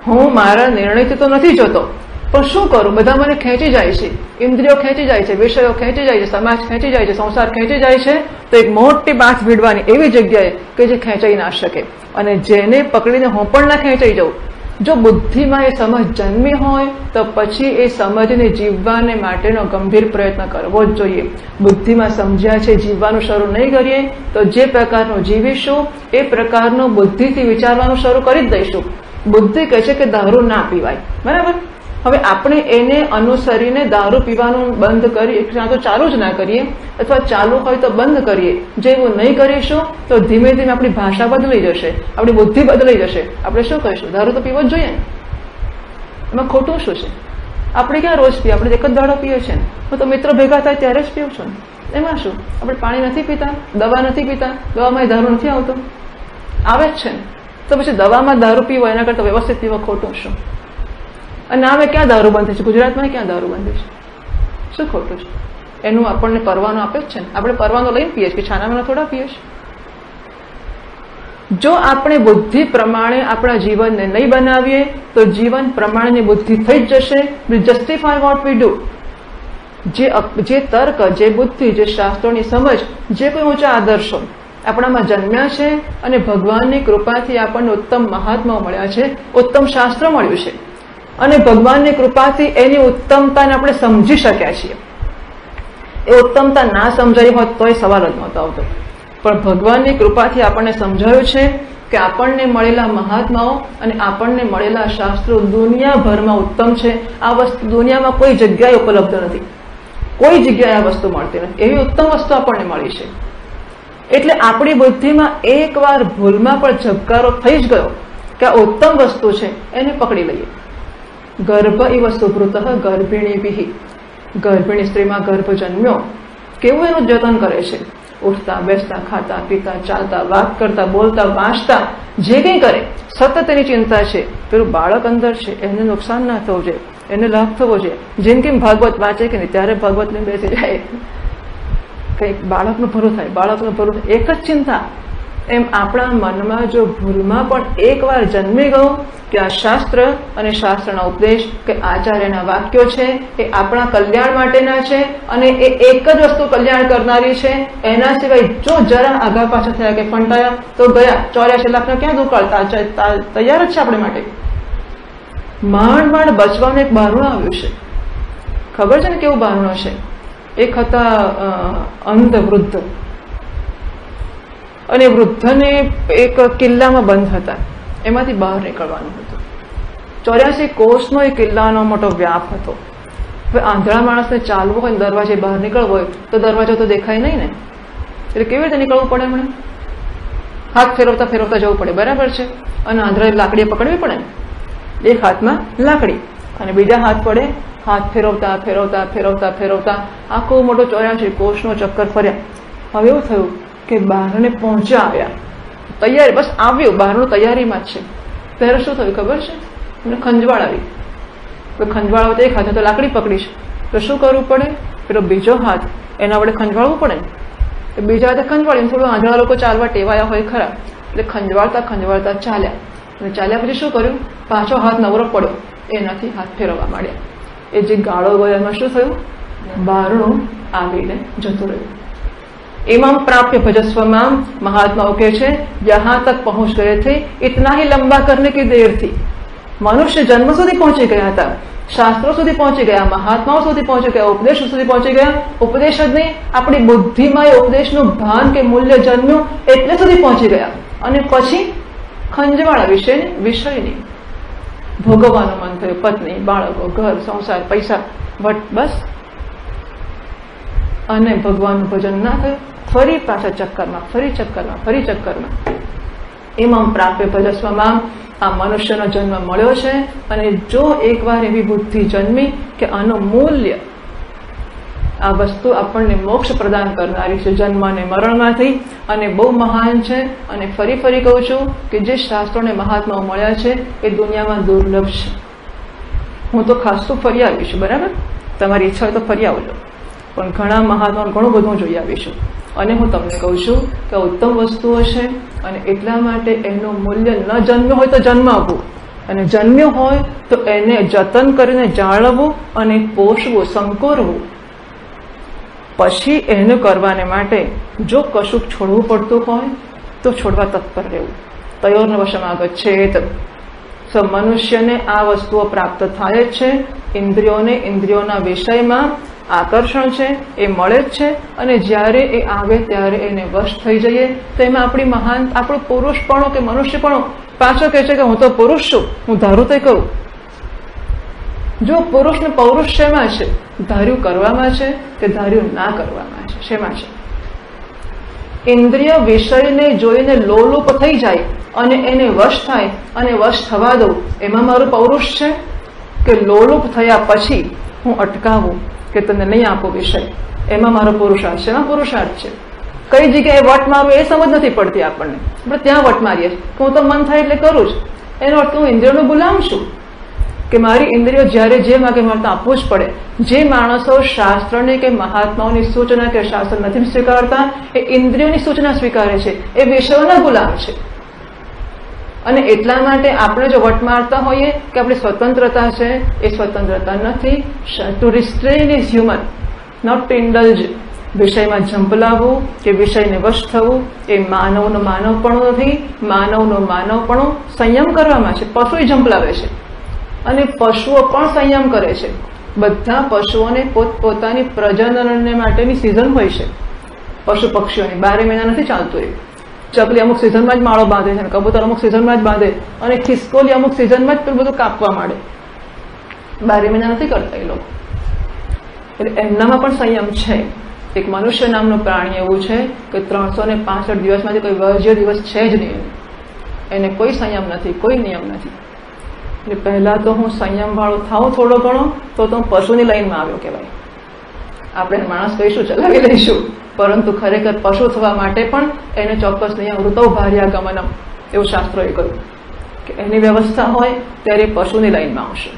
હું મારા નિર્ણયથી તો નથી જોતો, પણ શું કરું, બધા મને ખેંચી જાય છે, ઇન્દ્રિયો ખેંચી જાય છે, વિષયો ખેંચી જાય છે, સમાજ ખેંચી જાય છે, સંસાર ખેંચી જાય છે. તો એક મોટી બાથ ભીડવાની એવી જગ્યાએ કે જે ખેંચાઈ ના શકે, અને જેને પકડીને હું પણ ના ખેંચાઈ જાઉં. જો બુદ્ધિમાં એ સમજ જન્મી હોય તો પછી એ સમજને જીવવાને માટેનો ગંભીર પ્રયત્ન કરવો જ જોઈએ. બુદ્ધિમાં સમજ્યા છે, જીવવાનું શરૂ નહીં કરીએ તો જે પ્રકારનું જીવીશું એ પ્રકારનું બુદ્ધિથી વિચારવાનું શરૂ કરી જ દઈશું. બુદ્ધિ કહે છે કે દારૂ ના પીવાય, બરાબર. હવે આપણે એને અનુસરીને દારૂ પીવાનું બંધ કરી, ક્યાં તો ચાલુ જ ના કરીએ, અથવા ચાલુ હોય તો બંધ કરીએ. જો એવું નહીં કરીશું તો ધીમે ધીમે આપણી ભાષા બદલાઈ જશે, આપણી બુદ્ધિ બદલાઈ જશે. આપણે શું કહીશું, દારૂ તો પીવો જ જોઈએ ને, એમાં ખોટું શું છે? આપણે ક્યાં રોજ પીએ, આપણે એક જ દાડો પીએ છીએ ને. હું તો મિત્રો ભેગા થાય ત્યારે જ પીવું છું ને, એમાં શું? આપણે પાણી નથી પીતા, દવા નથી પીતા, દવામાં દારૂ નથી આવતો, આવે જ છે ને. તો પછી દવામાં દારૂ પીવો એના કરતાં વ્યવસ્થિત પીવો ખોટું શું? અને અમે ક્યાં દારૂ બંધ છે? ગુજરાતમાં ક્યાં દારૂ બંધ છે? શું ખોટું છે? એનું આપણને પરવાનો આપે જ છે ને. આપણે પરવાનો લઈને પીએ છીએ, છાનામાં થોડા પીએ છીએ. જો આપણે બુદ્ધિ પ્રમાણે આપણા જીવનને નહીં બનાવીએ તો જીવન પ્રમાણેની બુદ્ધિ થઈ જ જશે. Justify what we do. જે તર્ક, જે બુદ્ધિ, જે શાસ્ત્રોની સમજ, જે કોઈ ઊંચા આદર્શો આપણામાં જન્મ્યા છે, અને ભગવાનની કૃપાથી આપણને ઉત્તમ મહાત્માઓ મળ્યા છે, ઉત્તમ શાસ્ત્ર મળ્યું છે, અને ભગવાનની કૃપાથી એની ઉત્તમતાને આપણે સમજી શક્યા છીએ. એ ઉત્તમતા ના સમજાઈ હોત તો એ સવાલ જ નહોતો આવતો. પણ ભગવાનની કૃપાથી આપણને સમજાયું છે કે આપણને મળેલા મહાત્માઓ અને આપણને મળેલા શાસ્ત્રો દુનિયાભરમાં ઉત્તમ છે. આ વસ્તુ દુનિયામાં કોઈ જગ્યાએ ઉપલબ્ધ નથી, કોઈ જગ્યાએ આ વસ્તુ મળતી નથી. એવી ઉત્તમ વસ્તુ આપણને મળી છે. એટલે આપણી બુદ્ધિમાં એકવાર ભૂલમાં પણ ઝબકારો થઈ જ ગયો કે આ ઉત્તમ વસ્તુ છે, એને પકડી લઈએ. ગર્ભ ઇવ સુભૃત ગર્ભિણી વિહી. ગર્ભિણી સ્ત્રીમાં ગર્ભ જન્મ્યો, કેવું એનું જતન કરે છે. ઉઠતા, બેસતા, ખાતા, પીતા, ચાલતા, વાત કરતા, બોલતા, વાંચતા, જે કંઈ કરે સતત એની ચિંતા છે. પેલું બાળક અંદર છે, એને નુકસાન ના થવું જોઈએ, એને લાભ થવો જોઈએ. જેમ કેમ ભાગવત વાંચે કે નહીં ત્યારે ભાગવત લઈને બેસી જાય, કંઈક બાળકનું ભરું થાય, બાળકનું ભરું થાય, એક જ ચિંતા. એમ આપણા મનમાં જો ભૂલમાં પણ એકવાર જન્મી ગયું કે આ શાસ્ત્ર અને શાસ્ત્રના ઉપદેશ કે આચાર્યના વાક્યો છે એ આપણા કલ્યાણ માટેના છે, અને એ એક જ વસ્તુ કલ્યાણ કરનારી છે. એના સિવાય જો જરા આગા પાછા થયા કે ફંટાયા તો ગયા. 84 લાખના ક્યાં દુકાળતા તૈયાર જ છે આપણે માટે. માંડ માંડ બચવાનું એક બહારણું આવ્યું છે. ખબર છે ને કેવું બહારણું છે? એક હતા અંધ વૃદ્ધ, અને વૃદ્ધને એક કિલ્લામાં બંધ હતા, એમાંથી બહાર નીકળવાનું હતું. 84 કોષનો એ કિલ્લાનો મોટો વ્યાપ હતો. હવે આંધળા માણસને ચાલવું હોય, દરવાજે બહાર નીકળવું હોય તો દરવાજો તો દેખાય નહીં ને, એટલે કેવી રીતે નીકળવું પડે? એમણે હાથ ફેરવતા ફેરવતા જવું પડે, બરાબર છે. અને આંધળા લાકડીએ પકડવી પડે ને. એક હાથમાં લાકડી અને બીજા હાથ પડે, હાથ ફેરવતા ફેરવતા ફેરવતા ફેરવતા આખો મોટો 84 કોષનો ચક્કર ફર્યા. હવે એવું થયું કે બહારને પહોંચ્યા, આવ્યા, તૈયારી, બસ આવ્યું, બહારનું તૈયારીમાં જ છે. ત્યારે શું થયું ખબર છે? એમને ખંજવાળ આવી. તો ખંજવાળ આવે તો એક હાથે તો લાકડી પકડી છે, તો શું કરવું પડે? પેલો બીજો હાથ એના વડે ખંજવાળવું પડે ને. બીજા હાથે ખંજવાળીને થોડું આંધળા લોકો ચાલવા ટેવાયા હોય ખરા, એટલે ખંજવાળતા ખંજવાળતા ચાલ્યા. અને ચાલ્યા પછી શું કર્યું? પાછો હાથ નવરો પડ્યો, એનાથી હાથ ફેરવવા માંડ્યા. એ જે ગાળો ગયો એમાં શું થયું? બહારણું આવીને જતું રહ્યું. इमाम प्राप्य भजस्वमाम. महात्माओं के छे यहाँ तक पहुंच गए थे, इतना ही लंबा करने की देर थी. मनुष्य जन्म સુધી પહોંચી ગયા હતા, શાસ્ત્રો સુધી પહોંચી ગયા, મહાત્માઓ સુધી પહોંચી ગયા, ઉપદેશ સુધી પહોંચી ગયા. ઉપદેશ જ નહીં, આપણી બુદ્ધિમાં એ ઉપદેશનું ભાન કે મૂલ્ય જન્મ્યું એટલે સુધી પહોંચી ગયા. અને પછી ખંજવાળા વિષયની ભોગવવાનું મન થયું. પત્ની, બાળકો, ઘર, સંસાર, પૈસા, બસ. અને ભગવાનનું ભજન ના થયું. ફરી પાછા ચક્કરમાં એમાં પ્રાપ્ય ભજસ્વમાં આ મનુષ્યનો જન્મ મળ્યો છે. અને જો એકવાર એવી બુદ્ધિ જન્મી કે આનું મૂલ્ય, આ વસ્તુ આપણને મોક્ષ પ્રદાન કરનારી છે જન્મ અને મરણમાંથી, અને બહુ મહાન છે. અને ફરી કહું છું કે જે શાસ્ત્રોને મહાત્માઓ મળ્યા છે એ દુનિયામાં દુર્લભ છે. હું તો ખાસ તો ફરી આવીશું, બરાબર? તમારી ઈચ્છા હોય તો ફરી આવજો, પણ ઘણા મહાત્માઓ ઘણું બધું જોઈ આવીશું. અને હું તમને કહું છું કે ઉત્તમ વસ્તુઓ છે, અને એટલા માટે એનું મૂલ્ય ન જન્મ્યું હોય તો જન્માવવું, અને જન્મ્યું હોય તો એને જતન કરીને જાળવવું અને પોષવું, સંકોરવું. પછી એનું કરવાને માટે જો કશુંક છોડવું પડતું હોય તો છોડવા તત્પર રહેવું. તયોર્ન વશમાગત છે. મનુષ્યને આ વસ્તુઓ પ્રાપ્ત થાય જ છે. ઇન્દ્રિયોને ઇન્દ્રિયોના વિષયમાં આકર્ષણ છે એ મળે જ છે. અને જ્યારે એ આવે ત્યારે એને વશ થઈ જઈએ તો એમાં આપણું પુરુષપણું કે મનુષ્યપણું પાછો કહે છે કે હું તો પુરુષ છું, હું ધારું તે કરું. જો પુરુષને પૌરુષ શેમાં છે? ધાર્યું કરવામાં છે કે ધાર્યું ના કરવામાં છે? શેમાં છે? ઇન્દ્રિય વિષયને જોઈને લોલુપ થઈ જાય અને એને વશ થાય અને વશ થવા દઉં, એમાં મારું પૌરુષ છે? કે લોલુપ થયા પછી હું અટકાવું કે તને નહીં આપો વિષય, એમાં મારો પુરુષાર્થ છે? એમાં પુરુષાર્થ છે. કઈ જગ્યાએ વટ મારું એ સમજ નથી પડતી આપણને. આપણે ત્યાં વટ મારીએ કે હું તો મન થાય એટલે કરું જ. એનો અર્થ હું ઇન્દ્રિયોનો ગુલામ છું કે મારી ઇન્દ્રિયો જ્યારે જે માગે મારે તો આપવું જ પડે. જે માણસો શાસ્ત્રની કે મહાત્માઓની સૂચના કે શાસ્ત્ર નથી સ્વીકારતા, એ ઇન્દ્રિયોની સૂચના સ્વીકારે છે, એ વિષયોના ગુલામ છે. અને એટલા માટે આપણે જો વટ મારતા હોઈએ કે આપણી સ્વતંત્રતા છે, એ સ્વતંત્રતા નથી. To restrain is human, not to indulge. વિષયમાં ઝંપલાવવું કે વિષયને વશ થવું એ માનવનું માનવપણું નથી. માનવનું માનવપણું સંયમ કરવામાં છે. પશુ ઝંપલાવે છે અને પશુઓ પણ સંયમ કરે છે. બધા પશુઓને પોતપોતાની પ્રજનન માટેની સિઝન હોય છે. પશુ પક્ષીઓની 12 મહિના નથી ચાલતું. એ ચકલી અમુક સિઝનમાં જ માળો બાંધે છે, કબૂતર અમુક સિઝનમાં જ બાંધે, અને ખિસકોલી અમુક સિઝનમાં જ પેલું બધું કાપવા માંડે. 12 મહિના નથી કરતા એ લોકો. એટલે એમનામાં પણ સંયમ છે. એક મનુષ્ય નામનું પ્રાણી એવું છે કે 365 દિવસમાંથી કોઈ વર્જ્ય દિવસ છે જ નહીં. એને કોઈ સંયમ નથી, કોઈ નિયમ નથી. એટલે પહેલા તો હું સંયમ વાળો થાઉં થોડો ઘણો તો હું પશુની લાઈનમાં આવ્યો કહેવાય. આપણે માણસ કહીશું, ચલાવી લઈશું, પરંતુ ખરેખર પશુ થવા માટે પણ એને ચોક્કસ નિયમ, ઋતૌ ભાર્યા ગમનમ એવું શાસ્ત્રોએ કહ્યું કે એની વ્યવસ્થા હોય ત્યારે પશુની લાઈનમાં આવશે.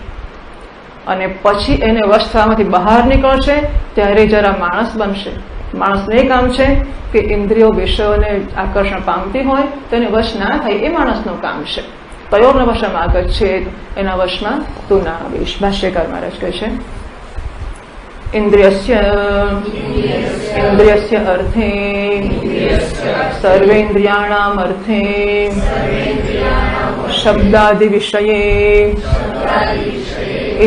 અને પછી એને વશ થવામાંથી બહાર નીકળશે ત્યારે જરા માણસ બનશે. માણસને કામ છે કે ઇન્દ્રિયો વિષયોને આકર્ષણ પામતી હોય તો એને વશ ના થાય, એ માણસનું કામ છે. તયોર્ન વશમાં આગળ છે, એના વશમાં તું ના આવીશ. ભાષ્યકાર મહારાજ કહે છે ઇન્દ્રિયસ્ય અર્થે સર્વેન્દ્રિયાણામ અર્થે શબ્દાદિ વિષયે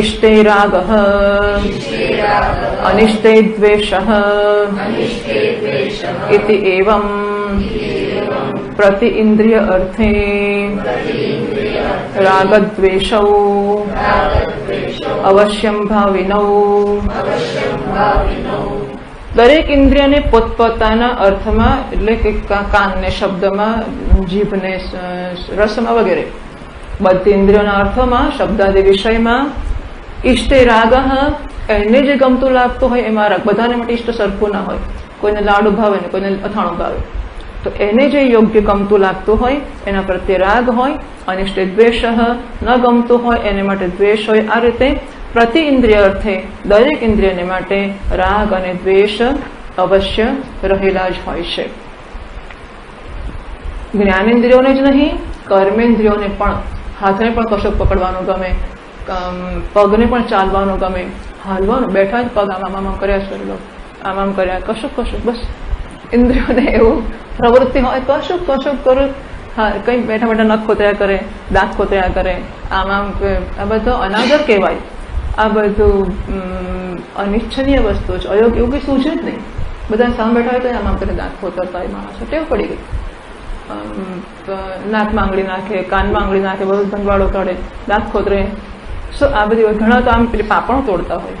ઇષ્ટે રાગઃ અનિષ્ટે દ્વેષઃ ઇતિ એવં પ્રતિ ઇન્દ્રિય અર્થે રાગદ્વેષૌ અવશ્યમ ભાવિનૌ. દરેક ઇન્દ્રિયને પોતપોતાના અર્થમાં, એટલે કે કાનને શબ્દમાં, જીભને રસમાં વગેરે બધી ઇન્દ્રિયોના અર્થમાં, શબ્દાદિ વિષયમાં ઇષ્ટે રાગ, એને જે ગમતું લાગતું હોય એમાં રાગ. બધાને માટે ઇષ્ટ સરખું ના હોય. કોઈને લાડુ ભાવે ને કોઈને અથાણું ભાવે, તો એને જે યોગ્ય ગમતું લાગતું હોય એના પ્રત્યે રાગ હોય. અનિષ્ટે દ્વેષ, ન ગમતું હોય એને માટે દ્વેષ હોય. આ રીતે પ્રતિ ઇન્દ્રિય અર્થે દરેક ઇન્દ્રિયને માટે રાગ અને દ્વેષ અવશ્ય રહેલા જ હોય છે. જ્ઞાનેન્દ્રિયોને જ નહીં, કર્મેન્દ્રિયોને પણ. હાથને પણ કશુંક પકડવાનું ગમે, પગને પણ ચાલવાનું ગમે, હાલવાનું, બેઠા જ પગ આમ કર્યા જ કરી લો, આમ કર્યા, કશુંક બસ ઇન્દ્રિયોને એવું પ્રવૃત્તિ હોય, કશુંક કરું. હા, કંઈ બેઠા નખ ખોતર્યા કરે, દાંત ખોતર્યા કરે, આમ આ બધો અનાદર કહેવાય. આ બધું અનિચ્છનીય વસ્તુ છે, અયોગ્ય એવું કંઈ સૂચે જ નહીં. બધા સામે બેઠા હોય તો આમ કરે દાંત ખોતરતા હોય માણસો, ટેવ પડી ગઈ. નાકમાં આંગળી નાખે, કાનમાં આંગળી નાખે, બધું ભંડવાળો કાઢે, દાંત ખોતરે. આ બધી ઘણા તો આમ પેલી પાપણો તોડતા હોય.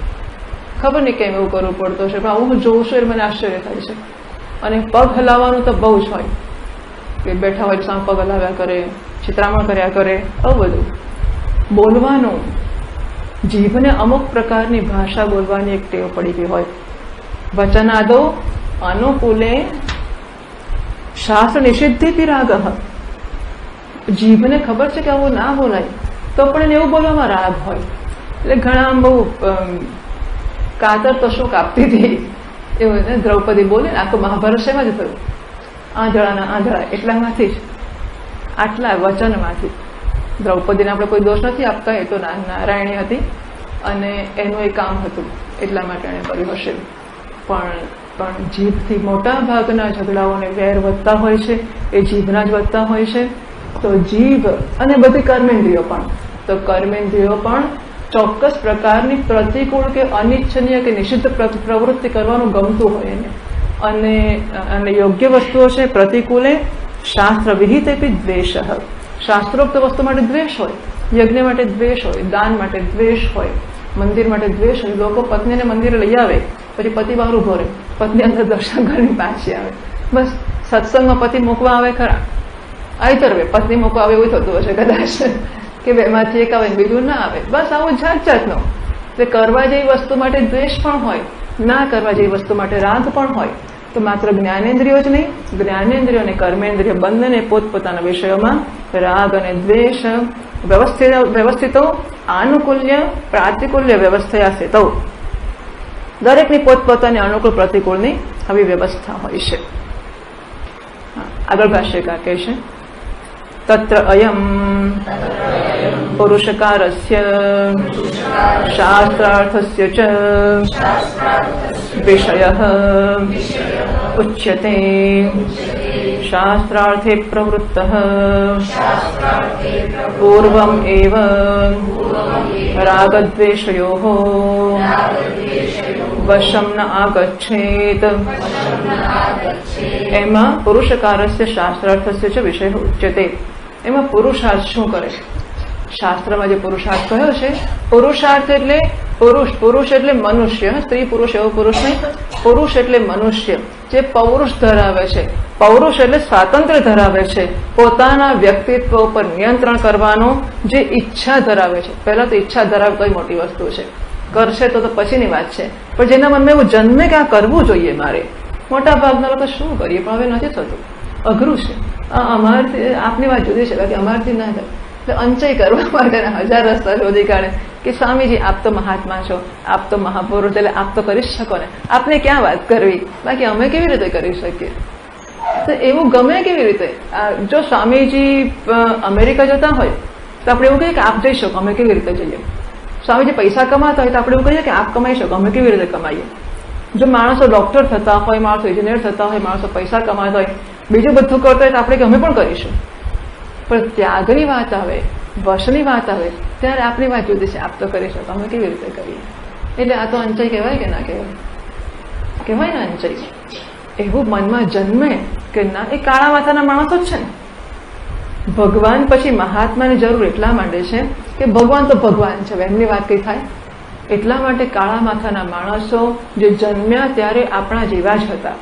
ખબર નહીં કેમ એવું કરવું પડતું છે, પણ આવું જોઉં છું એટલે મને આશ્ચર્ય થાય છે. અને પગ હલાવવાનું તો બહુ જ હોય કે બેઠા હોય સામે પગ હલાવ્યા કરે, ચિત્રામણ કર્યા કરે, આવું બધું. બોલવાનું, જીભને અમુક પ્રકારની ભાષા બોલવાની એક ટેવ પડી ગઈ હોય. વચનાદો અનુકૂલે શાસ્ત્ર નિષિદ્ધિ રાગ. જીભને ખબર છે કે આવું ના બોલાય, તો પણ એને એવું બોલવામાં રાગ હોય. એટલે ઘણા બહુ કાતર તો શું કાપતી હતી એવું ને, દ્રૌપદી બોલે ને આખું મહાભારત શેમાં જ થયું, આંધળાના આંધળા એટલામાંથી જ, આટલા વચનમાંથી. દ્રૌપદીને આપણે કોઈ દોષ નથી આપતા, એ તો નારાયણી હતી અને એનું એ કામ હતું એટલા માટે એણે કર્યું હશે. પણ જીભથી મોટા ભાગના ઝઘડાઓને વેર વધતા હોય છે, એ જીભના જ વધતા હોય છે. તો જીભ અને બધી કર્મેન્દ્રિયો પણ, તો કર્મેન્દ્રિયો પણ ચોક્કસ પ્રકારની પ્રતિકૂળ કે અનિચ્છનીય કે નિષિદ્ધ પ્રવૃત્તિ કરવાનું ગમતું હોય એને. અને યોગ્ય વસ્તુઓ છે પ્રતિકૂલે શાસ્ત્ર વિહિત એપી દ્વેષ. શાસ્ત્રોક્ત વસ્તુ માટે દ્વેષ હોય, યજ્ઞ માટે દ્વેષ હોય, દાન માટે દ્વેષ હોય, મંદિર માટે દ્વેષ હોય. લોકો પત્નીને મંદિરે લઈ આવે, પછી પતિ બહાર ઉભો રહે, પત્ની અંદર દર્શન કરીને પાછી આવે. બસ સત્સંગમાં પતિ મૂકવા આવે ખરા, આઈતરવે પત્ની મૂકવા આવે એવું થતું હશે કદાચ, કે બેમાંથી એક આવે બીજું ના આવે. બસ આવું જાત જાતનો. એટલે કરવા જેવી વસ્તુ માટે દ્વેષ પણ હોય, ના કરવા જેવી વસ્તુ માટે રાગ પણ હોય. તો માત્ર જ્ઞાનેન્દ્રિયો જ નહીં, જ્ઞાનેન્દ્રિયો અને કર્મેન્દ્રિયો બંનેને પોતપોતાના વિષયોમાં રાગ અને દ્વેષ વ્યવસ્થિતો આનુકૂલ્ય પ્રાતિકૂલ્ય વ્યવસ્થા સ્થિતો, દરેકની પોતપોતાની અનુકૂળ પ્રતિકૂળની આવી વ્યવસ્થા હોય છે. આગળ ભાષ્યકાર કહે છે તત્ર અયમ પુરુષકારસ્ય શાસ્ત્રાર્થસ્ય ચ વિષયઃ ઉચ્યતે શાસ્ત્રાર્થે પ્રવૃત્તઃ પૂર્વમ એવ રાગદ્વેષયોઃ વશમ ન આગચ્છેત. એમાં પુરુષકારસ્ય શાસ્ત્રાર્થસ્ય ચ વિષય ઉચ્યતે. એમાં પુરુષાર્થ શું કરે? શાસ્ત્રમાં જે પુરુષાર્થ કહ્યો છે, પુરુષાર્થ એટલે પુરુષ એટલે મનુષ્ય, સ્ત્રી પુરુષ એવો પુરુષ નહીં. પુરુષ એટલે મનુષ્ય જે પૌરુષ ધરાવે છે. પૌરુષ એટલે સ્વાતંત્ર્ય ધરાવે છે, પોતાના વ્યક્તિત્વ ઉપર નિયંત્રણ કરવાનો જે ઈચ્છા ધરાવે છે. પહેલા તો ઈચ્છા ધરાવે કઈ મોટી વસ્તુ છે, કરશે તો પછીની વાત છે. પણ જેના મનમાં એવું જન્મે કે આ કરવું જોઈએ મારે, મોટા ભાગના લોકો શું કરીએ પણ હવે નથી થતું, અઘરું છે. અમારથી આપની વાત જુદી છે, બાકી અમારથી ના થાય. એટલે અંચય કરવા માટેના હજાર રસ્તા શોધી કાઢે કે સ્વામીજી આપ તો મહાત્મા છો, આપ તો મહાપુરુષ, એટલે આપ તો કરી શકો ને, આપને ક્યાં વાત કરવી, બાકી અમે કેવી રીતે કરી શકીએ? તો એવું ગમે કેવી રીતે? જો સ્વામીજી અમેરિકા જતા હોય તો આપણે એવું કહીએ કે આપ જઈ શકો, અમે કેવી રીતે જઈએ? સ્વામીજી પૈસા કમાતા હોય તો આપણે એવું કહીએ કે આપ કમાઈ શકો, અમે કેવી રીતે કમાઈએ? જો માણસો ડોક્ટર થતા હોય, માણસો એન્જિનિયર થતા હોય, માણસો પૈસા કમાતા હોય, બીજું બધું કરતા હોય તો આપણે કે અમે પણ કરીશું. પણ ત્યાગની વાત આવે, વશની વાત આવે, ત્યારે આપણી વાત જુદી છે. આપ તો કરી શકો, અમે કેવી રીતે કરીએ? એટલે આ તો અંચય કહેવાય કે ના કહેવાય? કહેવાય ને અંચય. એવું મનમાં જન્મે કે ના, એ કાળા માથાના માણસો જ છે ને. ભગવાન પછી મહાત્માની જરૂર એટલા માટે છે કે ભગવાન તો ભગવાન છે, એમની વાત કઈ થાય. એટલા માટે કાળા માથાના માણસો જે જન્મ્યા ત્યારે આપણા જેવા જ હતા.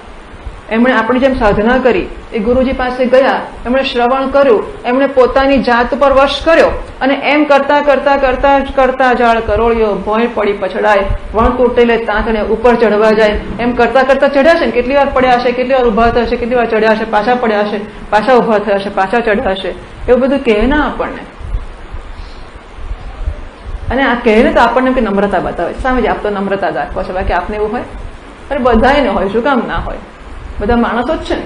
એમણે આપણી જેમ સાધના કરી, એ ગુરુજી પાસે ગયા, એમણે શ્રવણ કર્યું, એમણે પોતાની જાત પર વશ કર્યો, અને એમ કરતા કરતા કરતા કરતા ઝાડ કરોળિયો ભોંય પડી પછડાય, વણ તૂટેલે તાંતણે ઉપર ચડવા જાય, એમ કરતા કરતા ચડ્યા છે ને. કેટલી વાર પડ્યા હશે, કેટલી વાર ઉભા થયા હશે, કેટલી વાર ચડ્યા હશે, પાછા પડ્યા હશે, પાછા ઉભા થયા હશે, પાછા ચડ્યા હશે. એવું બધું કહે ના આપણને. અને આ કહે ને તો આપણને કે નમ્રતા બતાવે, સ્વામીજી આપ તો નમ્રતા દાખવો છે, બાકી આપને એવું હોય? અરે બધાને હોય, શું કામ ના હોય? બધા માણસો જ છે ને.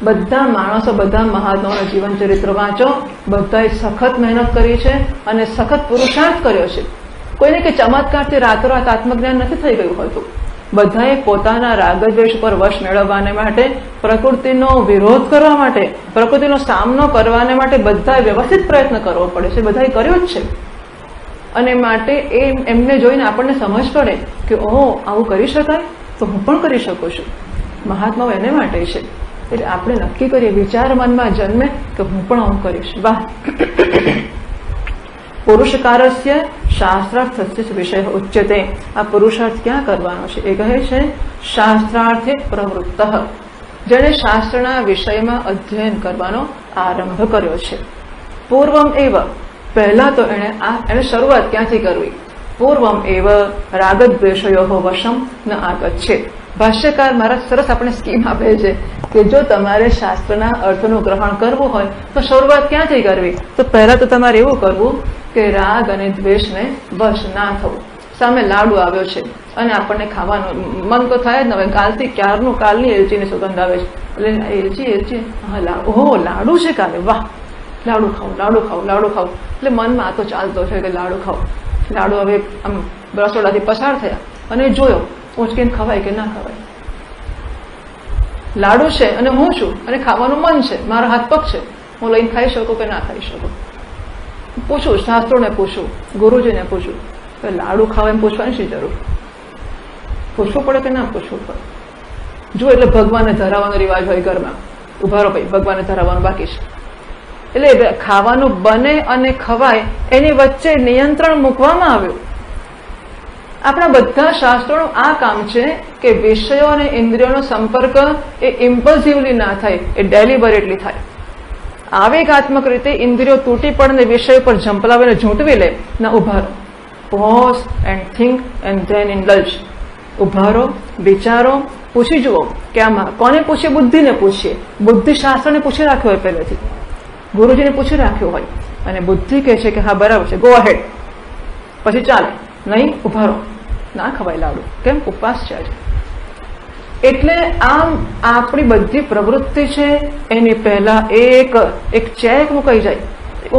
બધા માણસો, બધા મહાત્માઓના જીવન ચરિત્ર વાંચો, બધાએ સખત મહેનત કરી છે અને સખત પુરુષાર્થ કર્યો છે. કોઈને કે ચમત્કારથી રાતોરાત આત્મજ્ઞાન નથી થઈ ગયું હતું. બધાએ પોતાના રાગદ્વેષ પર વશ મેળવવાને માટે, પ્રકૃતિનો વિરોધ કરવા માટે, પ્રકૃતિનો સામનો કરવાને માટે બધાએ વ્યવસ્થિત પ્રયત્ન કરવો પડે છે. બધાએ કર્યો જ છે. અને માટે એમને જોઈને આપણને સમજ પડે કે ઓહો આવું કરી શકાય, તો હું પણ કરી શકું છું. મહાત્માઓ એને માટે છે. એટલે આપણે નક્કી કરીએ, વિચાર મનમાં જન્મે કે હું પણ આવું કરીશ. વાહ. પુરુષકારસ્ય શાસ્ત્રાર્થસ્ય વિષય ઉચ્યતે. આ પુરુષાર્થ ક્યાં કરવાનો છે? એ કહે છે શાસ્ત્રાર્થે પ્રવૃત્ત, જેણે શાસ્ત્રના વિષયમાં અધ્યયન કરવાનો આરંભ કર્યો છે. પૂર્વમ એવ, પહેલા તો એને શરૂઆત ક્યાંથી કરવી? પૂર્વમ એવ રાગદ્વેષયો વશમ ન આગચ્છેત. ભાષ્યકાર મહારાજ સરસ આપણે સ્કીમ આપે છે કે જો તમારે શાસ્ત્રના અર્થનું ગ્રહણ કરવું હોય તો શરૂઆત ક્યાંથી કરવી? તો પહેલા તો તમારે એવું કરવું કે રાગ અને દ્વેષને વશ ના થવું. સામે લાડુ આવ્યો છે અને આપણને ખાવાનું મન તો થાય જ ને. હવે કાલથી કાલની એલચીની સુગંધ આવે છે એટલે એલચી ઓહો લાડુ છે કાલે, વાહ લાડુ ખાવ. એટલે મનમાં આ તો ચાલતો છે કે લાડુ ખાવ. લાડુ હવે આમ રસોડાથી પસાર થયા અને જોયો ઉંચકીને ખવાય કે ના ખવાય. લાડુ છે અને હું છું અને ખાવાનું મન છે, મારા હાથ પગ છે, હું લઈને ખાઈ શકું કે ના ખાઈ શકું. પૂછું, શાસ્ત્રોને પૂછું, ગુરુજીને પૂછું. લાડુ ખાવા એમ પૂછવાની શી જરૂર? પૂછવું પડે કે ના પૂછવું પડે? જો એટલે ભગવાનને ધરાવવાનો રિવાજ હોય ઘરમાં, ઉભા રહો ભાઈ ભગવાનને ધરાવવાનું બાકી છે. એટલે ખાવાનું બને અને ખવાય એની વચ્ચે નિયંત્રણ મૂકવામાં આવ્યું. આપણા બધા શાસ્ત્રોનું આ કામ છે કે વિષયો અને ઇન્દ્રિયોનો સંપર્ક એ ઇમ્પલ્સિવલી ના થાય, એ ડેલિબરેટલી થાય. આવેગાત્મક રીતે ઇન્દ્રિયો તૂટી પડે વિષય પર ઝંપલાવીને ઝૂંટવી લે. ના, ઉભા રહો, pause and think and then indulge. ઉભા રહો, વિચારો, પૂછી જુઓ કે આમાં કોને પૂછીએ? બુદ્ધિને પૂછીએ. બુદ્ધિશાસ્ત્રને પૂછી રાખ્યો હોય, પહેલેથી ગુરુજીને પૂછી રાખ્યું હોય અને બુદ્ધિ કહે છે કે હા બરાબર છે, ગો અહેડ. પછી ચાલે, નહીં ઉભા રહો, ના ખવાય લાડુ, કેમ? ઉપવાસ છે આજે. એટલે આમ આપણી બધી પ્રવૃત્તિ છે એની પહેલા એક ચેક મુકાઈ જાય,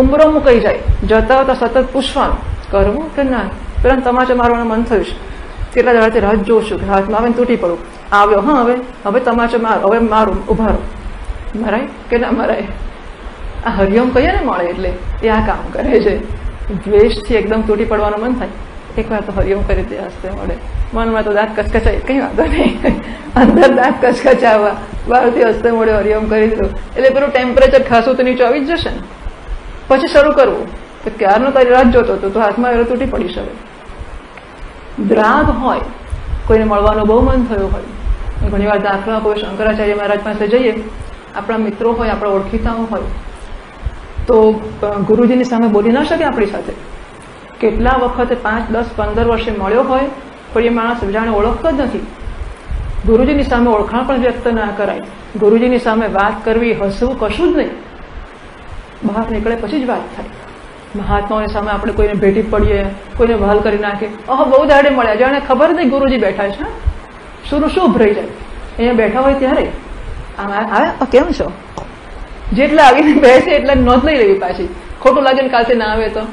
ઉમરો મુકાઈ જાય. જતા હતા સતત પૂછવાનું કરવું કે ના. પેલા તમાચા મારવાનું મન થયું છે, કેટલા દાડાથી રાહ જોઉં છું કે હાથમાં આવે તૂટી પડું. આવ્યો, હા હવે તમાચા મારો, હવે મારું, ઉભા રહો. મરાય કે ના મરાય? આ હરિઓમ કહીએ ને મળે એટલે એ આ કામ કરે છે. દ્વેષથી એકદમ તૂટી પડવાનું મન થાય, એક વાર તો હરિઓમ કરી દે, હસ્તે મળે. મનમાં તો દાંત કચકચાય, કઈ વાંધો નહીં, અંદર દાંત કચકચાવવા, બહારથી હસ્તે મળે હરિઓમ કરી દીધું એટલે પેલું ટેમ્પરેચર ખાસું તો નીચું આવી જ જશે ને. પછી શરૂ કરવું કે ક્યારનો તારી રાત જોતો હતો તો હાથમાં એરો તૂટી પડી શકે. દ્રાગ હોય, કોઈને મળવાનું બહુ મન થયું હોય. ઘણી વાર દાખલા કોઈ શંકરાચાર્ય મહારાજ પાસે જઈએ, આપણા મિત્રો હોય, આપણા ઓળખીતાઓ હોય, તો ગુરુજીની સામે બોલી ના શકે આપણી સાથે. કેટલા વખતે 5, 10, 15 વર્ષે મળ્યો હોય પણ એ માણસ જાણે ઓળખતો જ નથી. ગુરુજીની સામે ઓળખાણ પણ વ્યક્ત ના કરાય. ગુરુજીની સામે વાત કરવી, હસવું, કશું જ નહીં. બહાર નીકળે પછી જ વાત થાય. મહાત્માઓની સામે આપણે કોઈને ભેટી પડીએ, કોઈને વહાલ કરી નાખે, બહુ દાડે મળ્યા, જાણે ખબર નહીં ગુરુજી બેઠા છે. શું ઉભરાઈ જાય અહીંયા બેઠા હોય ત્યારે. આવે કેમ છો? જેટલા આવીને બેસે એટલે નોંધ લઈ લેવી પાછી. ખોટું લાગે ને કાલથી ના આવે તો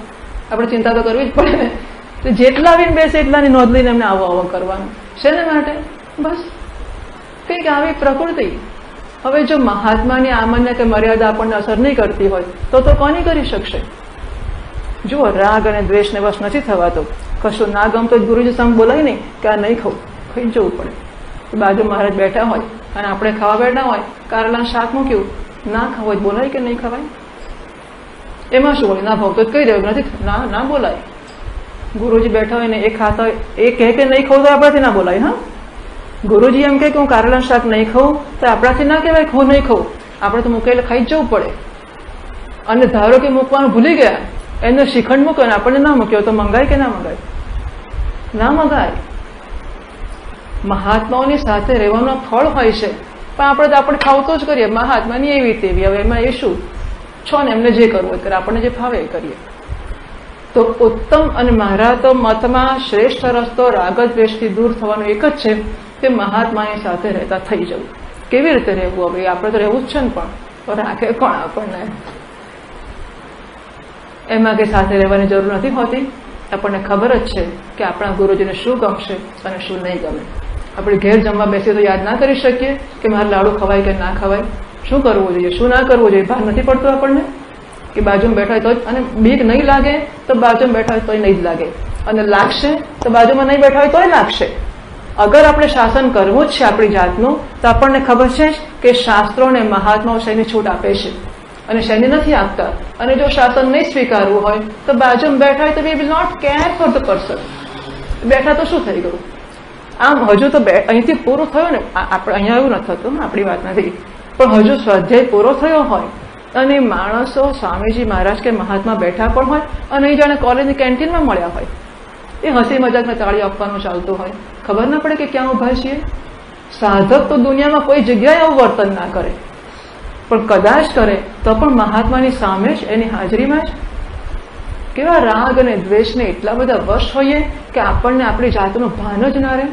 આપણે ચિંતા તો કરવી જ પડે ને. તો જેટલા આવીને બેસે એટલાની નોંધ લઈને એમને આવો કરવાનું. શેને માટે? બસ કંઈક આવી પ્રકૃતિ. હવે જો મહાત્માની આમન્ય કે મર્યાદા આપણને અસર નહીં કરતી હોય તો કોની કરી શકશે? જુઓ, રાગ અને દ્વેષને વશ નથી થવાતો. કશું ના ગમતો જ ગુરુજી સામે બોલાય નહીં કે આ નહીં ખાવું, ખાઈ જવું પડે. બાજુ મહારાજ બેઠા હોય અને આપણે ખાવા બેઠા હોય, કારેલાનું શાક મૂક્યું, ના ખાવું હોય બોલાય કે નહીં ખવાય? એમાં શું હોય? ના ભાવતો જ કહી દેવું, નથી ના બોલાય. ગુરુજી બેઠા હોય ને એ ખાતા હોય, એ કહે કે નહીં ખાવું તો આપણાથી ના બોલાય. હા, ગુરુજી એમ કે હું કારેલાનું શાક નહીં ખાઉં તો આપણાથી ના કહેવાય હું નહીં ખાઉં. આપણે તો મૂકેલે ખાઈ જ જવું પડે. અને ધારો કે મૂકવાનું ભૂલી ગયા, એનો શ્રીખંડ મૂક્યો ને આપણને ના મૂક્યો તો મંગાય કે ના મંગાય? ના મંગાય. મહાત્માઓની સાથે રહેવાનું ફળ હોય છે, પણ આપણે ખાવતો જ કરીએ. મહાત્માની એવી તેવી, હવે એમાં એ શું છો ને, એમને જે કરવું હોય આપણને જે ફાવે એ કરીએ. તો ઉત્તમ અને મારા તો મતમાં શ્રેષ્ઠ રસ્તો રાગદ્વેષથી દૂર થવાનો એક જ છે કે મહાત્માની સાથે રહેતા થઈ જવું. કેવી રીતે રહેવું? હવે આપણે તો રહેવું જ છે ને, પણ રાખે કોણ આપણને? એમાં કે સાથે રહેવાની જરૂર નથી હોતી. આપણને ખબર જ છે કે આપણા ગુરુજીને શું ગમશે અને શું નહીં ગમે. આપણે ઘેર જમવા બેસીએ તો યાદ ના કરી શકીએ કે મારે લાડુ ખવાય કે ના ખવાય, શું કરવું જોઈએ, શું ના કરવું જોઈએ, ભાન નથી પડતું આપણને. કે બાજુમાં બેઠા હોય તો જ, અને બીક નહીં લાગે તો બાજુમાં બેઠા હોય તોય નહીં જ લાગે, અને લાગશે તો બાજુમાં નહીં બેઠા હોય તોય લાગશે. અગર આપણે શાસન કરવું જ છે આપણી જાતનું, તો આપણને ખબર છે કે શાસ્ત્રો અને મહાત્માઓ શેની છૂટ આપે છે અને શેની નથી આપતા. અને જો શાસન નહીં સ્વીકારવું હોય તો બાજુમાં બેઠા હોય તો we will not care for the person. બેઠા તો શું થઈ ગયું? આમ હજુ તો અહીંથી પૂરું થયું ને, આપણે અહીંયા એવું નથી થતું, આપણી વાત નથી, પણ હજુ સ્વાધ્યાય પૂરો થયો હોય અને માણસો સ્વામીજી મહારાજ કે મહાત્મા બેઠા પણ હોય અને અહીં જાણે કોલેજની કેન્ટીનમાં મળ્યા હોય, એ હસી મજાકમાં તાળી આપવાનું ચાલતું હોય, ખબર ના પડે કે ક્યાં ઉભા છીએ. સાધક તો દુનિયામાં કોઈ જગ્યાએ આવું વર્તન ના કરે, પણ કદાચ કરે તો પણ મહાત્માની સામે જ, એની હાજરીમાં જ. કેવા રાગ અને દ્વેષને એટલા બધા વશ હોઈએ કે આપણને આપણી જાતનું ભાન જ ના રહે.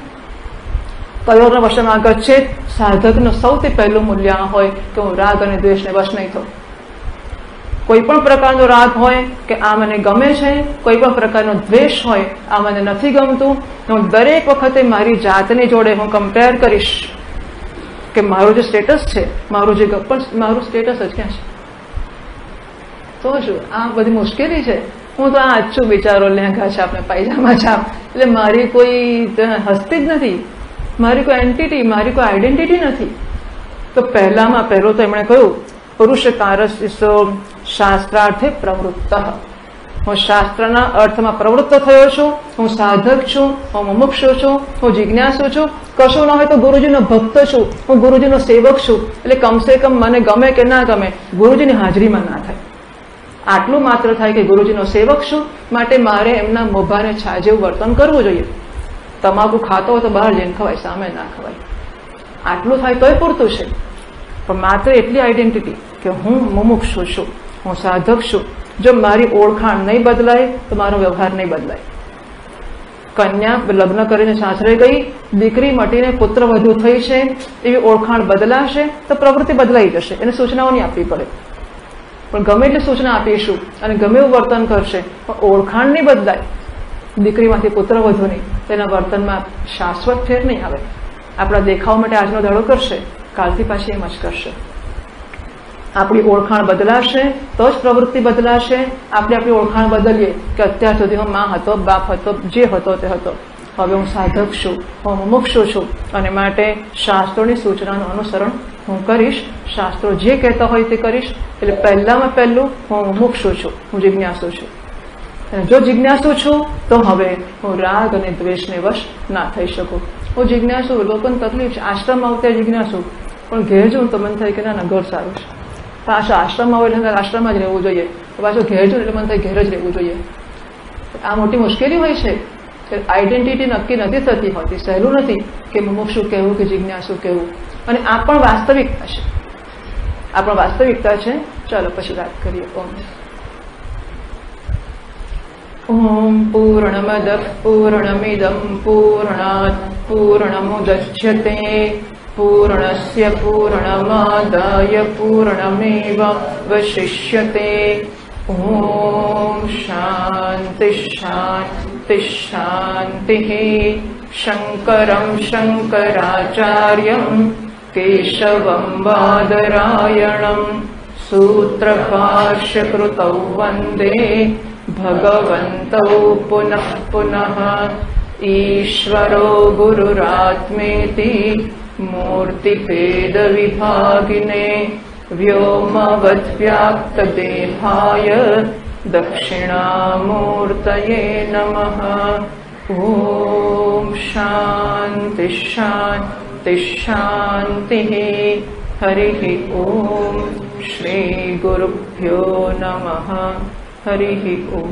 કયોના વશમાં આગળ છે સાધકનું સૌથી પહેલું મૂલ્ય આ હોય કે હું રાગ અને દ્વેષને વશ નહીં થઉં. કોઈ પણ પ્રકારનો રાગ હોય કે આ મને ગમે છે, કોઈ પણ પ્રકારનો દ્વેષ હોય આ મને નથી ગમતું, હું દરેક વખતે મારી જાતની જોડે હું કમ્પેર કરીશ કે મારું જે સ્ટેટસ છે, મારું જે મારું સ્ટેટસ જ ક્યાં છે. તો શું આ બધી મુશ્કેલી છે? હું તો આ આછું બિચારો લેંઘા છાપ ને પાયજામા છાપ, એટલે મારી કોઈ હસ્તી જ નથી, મારી કોઈ એન્ટિટી, મારી કોઈ આઈડેન્ટિટી નથી. તો પહેલામાં પહેલું તો એમણે કહ્યું પુરુષકારસ્ય શાસ્ત્રાર્થે પ્રવૃત્ત. હું શાસ્ત્રના અર્થમાં પ્રવૃત્ત થયો છું, હું સાધક છું, હું મુમુક્ષુ છું, હું જિજ્ઞાસુ છું. કશું ન હોય તો ગુરુજીનો ભક્ત છું, હું ગુરુજીનો સેવક છું. એટલે કમસે કમ મને ગમે કે ના ગમે ગુરુજીની હાજરીમાં ના થાય, આટલું માત્ર થાય કે ગુરુજીનો સેવક છું, માટે મારે એમના મોભાને છા જેવું વર્તન કરવું જોઈએ. તમાકુ ખાતો હોય તો બહાર જઈને ખવાય, સામે ના ખવાય, આટલું થાય તોય પૂરતું છે. પણ માત્ર એટલી આઈડેન્ટિટી કે હું મુમુક્ષુ છું, હું સાધક છું, જો મારી ઓળખાણ નહીં બદલાય તો મારો વ્યવહાર નહીં બદલાય. કન્યા લગ્ન કરીને સાસરે ગઈ, દીકરી મટીને પુત્ર વધુ થઈ છે, એવી ઓળખાણ બદલાશે તો પ્રવૃત્તિ બદલાઈ જશે, એને સૂચનાઓ નહીં આપવી પડે. પણ ગમે એટલી સૂચના આપીશું અને ગમે એવું વર્તન કરશે પણ ઓળખાણ નહીં બદલાય, દીકરીમાંથી પુત્ર વધુ નહીં, તેના વર્તનમાં શાશ્વત ફેર નહીં આવે. આપણા દેખાવ માટે આજનો દાડો કરશે, કાલથી પાછી એમ જ કરશે. આપણી ઓળખાણ બદલાશે તો જ પ્રવૃત્તિ બદલાશે. આપણે આપણી ઓળખાણ બદલીએ કે અત્યાર સુધી હું માં હતો, બાપ હતો, જે હતો તે હતો, હવે હું સાધક છું, હું મુમુક્ષુ છું, અને માટે શાસ્ત્રોની સૂચનાનું અનુસરણ હું કરીશ, શાસ્ત્રો જે કહેતા હોય તે કરીશ. એટલે પહેલામાં પહેલું હું મુમુક્ષુ છું, હું જિજ્ઞાસુ છું. અને જો જિજ્ઞાસુ છું તો હવે હું રાગ અને દ્વેષને વશ ના થઈ શકું. હું જિજ્ઞાસુ, લોકોને તકલીફ છે, આશ્રમમાં આવતા જિજ્ઞાસુ, પણ ઘેર જઉં તો મને થાય કે ના ગોળ સારું છે. પાછા આશ્રમમાં હોય એટલે આશ્રમમાં જ રહેવું જોઈએ, પાછું ઘેર જઉં એટલે મને થાય ઘેર જ રહેવું જોઈએ. આ મોટી મુશ્કેલી હોય છે કે આઈડેન્ટિટી નક્કી નથી થતી હોતી. સહેલું નથી કે મુમુક્ષુ કહેવું કે જિજ્ઞાસુ કહેવું, અને આ પણ વાસ્તવિકતા છે, આ પણ વાસ્તવિકતા છે. ચાલો પછી વાત કરીએ. ઓમ પૂર્ણમદ પૂર્ણમિદમ પૂર્ણાત પૂર્ણમુદચ્યતે પૂર્ણસ્ય પૂર્ણમાદાય પૂર્ણમેવાવશિષ્યતે. ઓમ શાંતિ શાંતિ શાંતિ. શંકરં શંકરાચાર્યં કેશવં બાદરાયણં સૂત્રભાષ્યકૃતૌ વંદે ભગવन्तौ પુનઃ પુનઃ. ઈશ્વરો ગુરુરાત્મેતિ મૂર્તિભેદવિભાગિને વ્યોમવદ્વ્યાપ્તદેહાય દક્ષિણામૂર્તયે નમઃ. ઓમ શાંતિ શાંતિ શાંતિ. હરિ ઓમ. શ્રી ગુરુભ્યો નમઃ. હરિ ઓમ.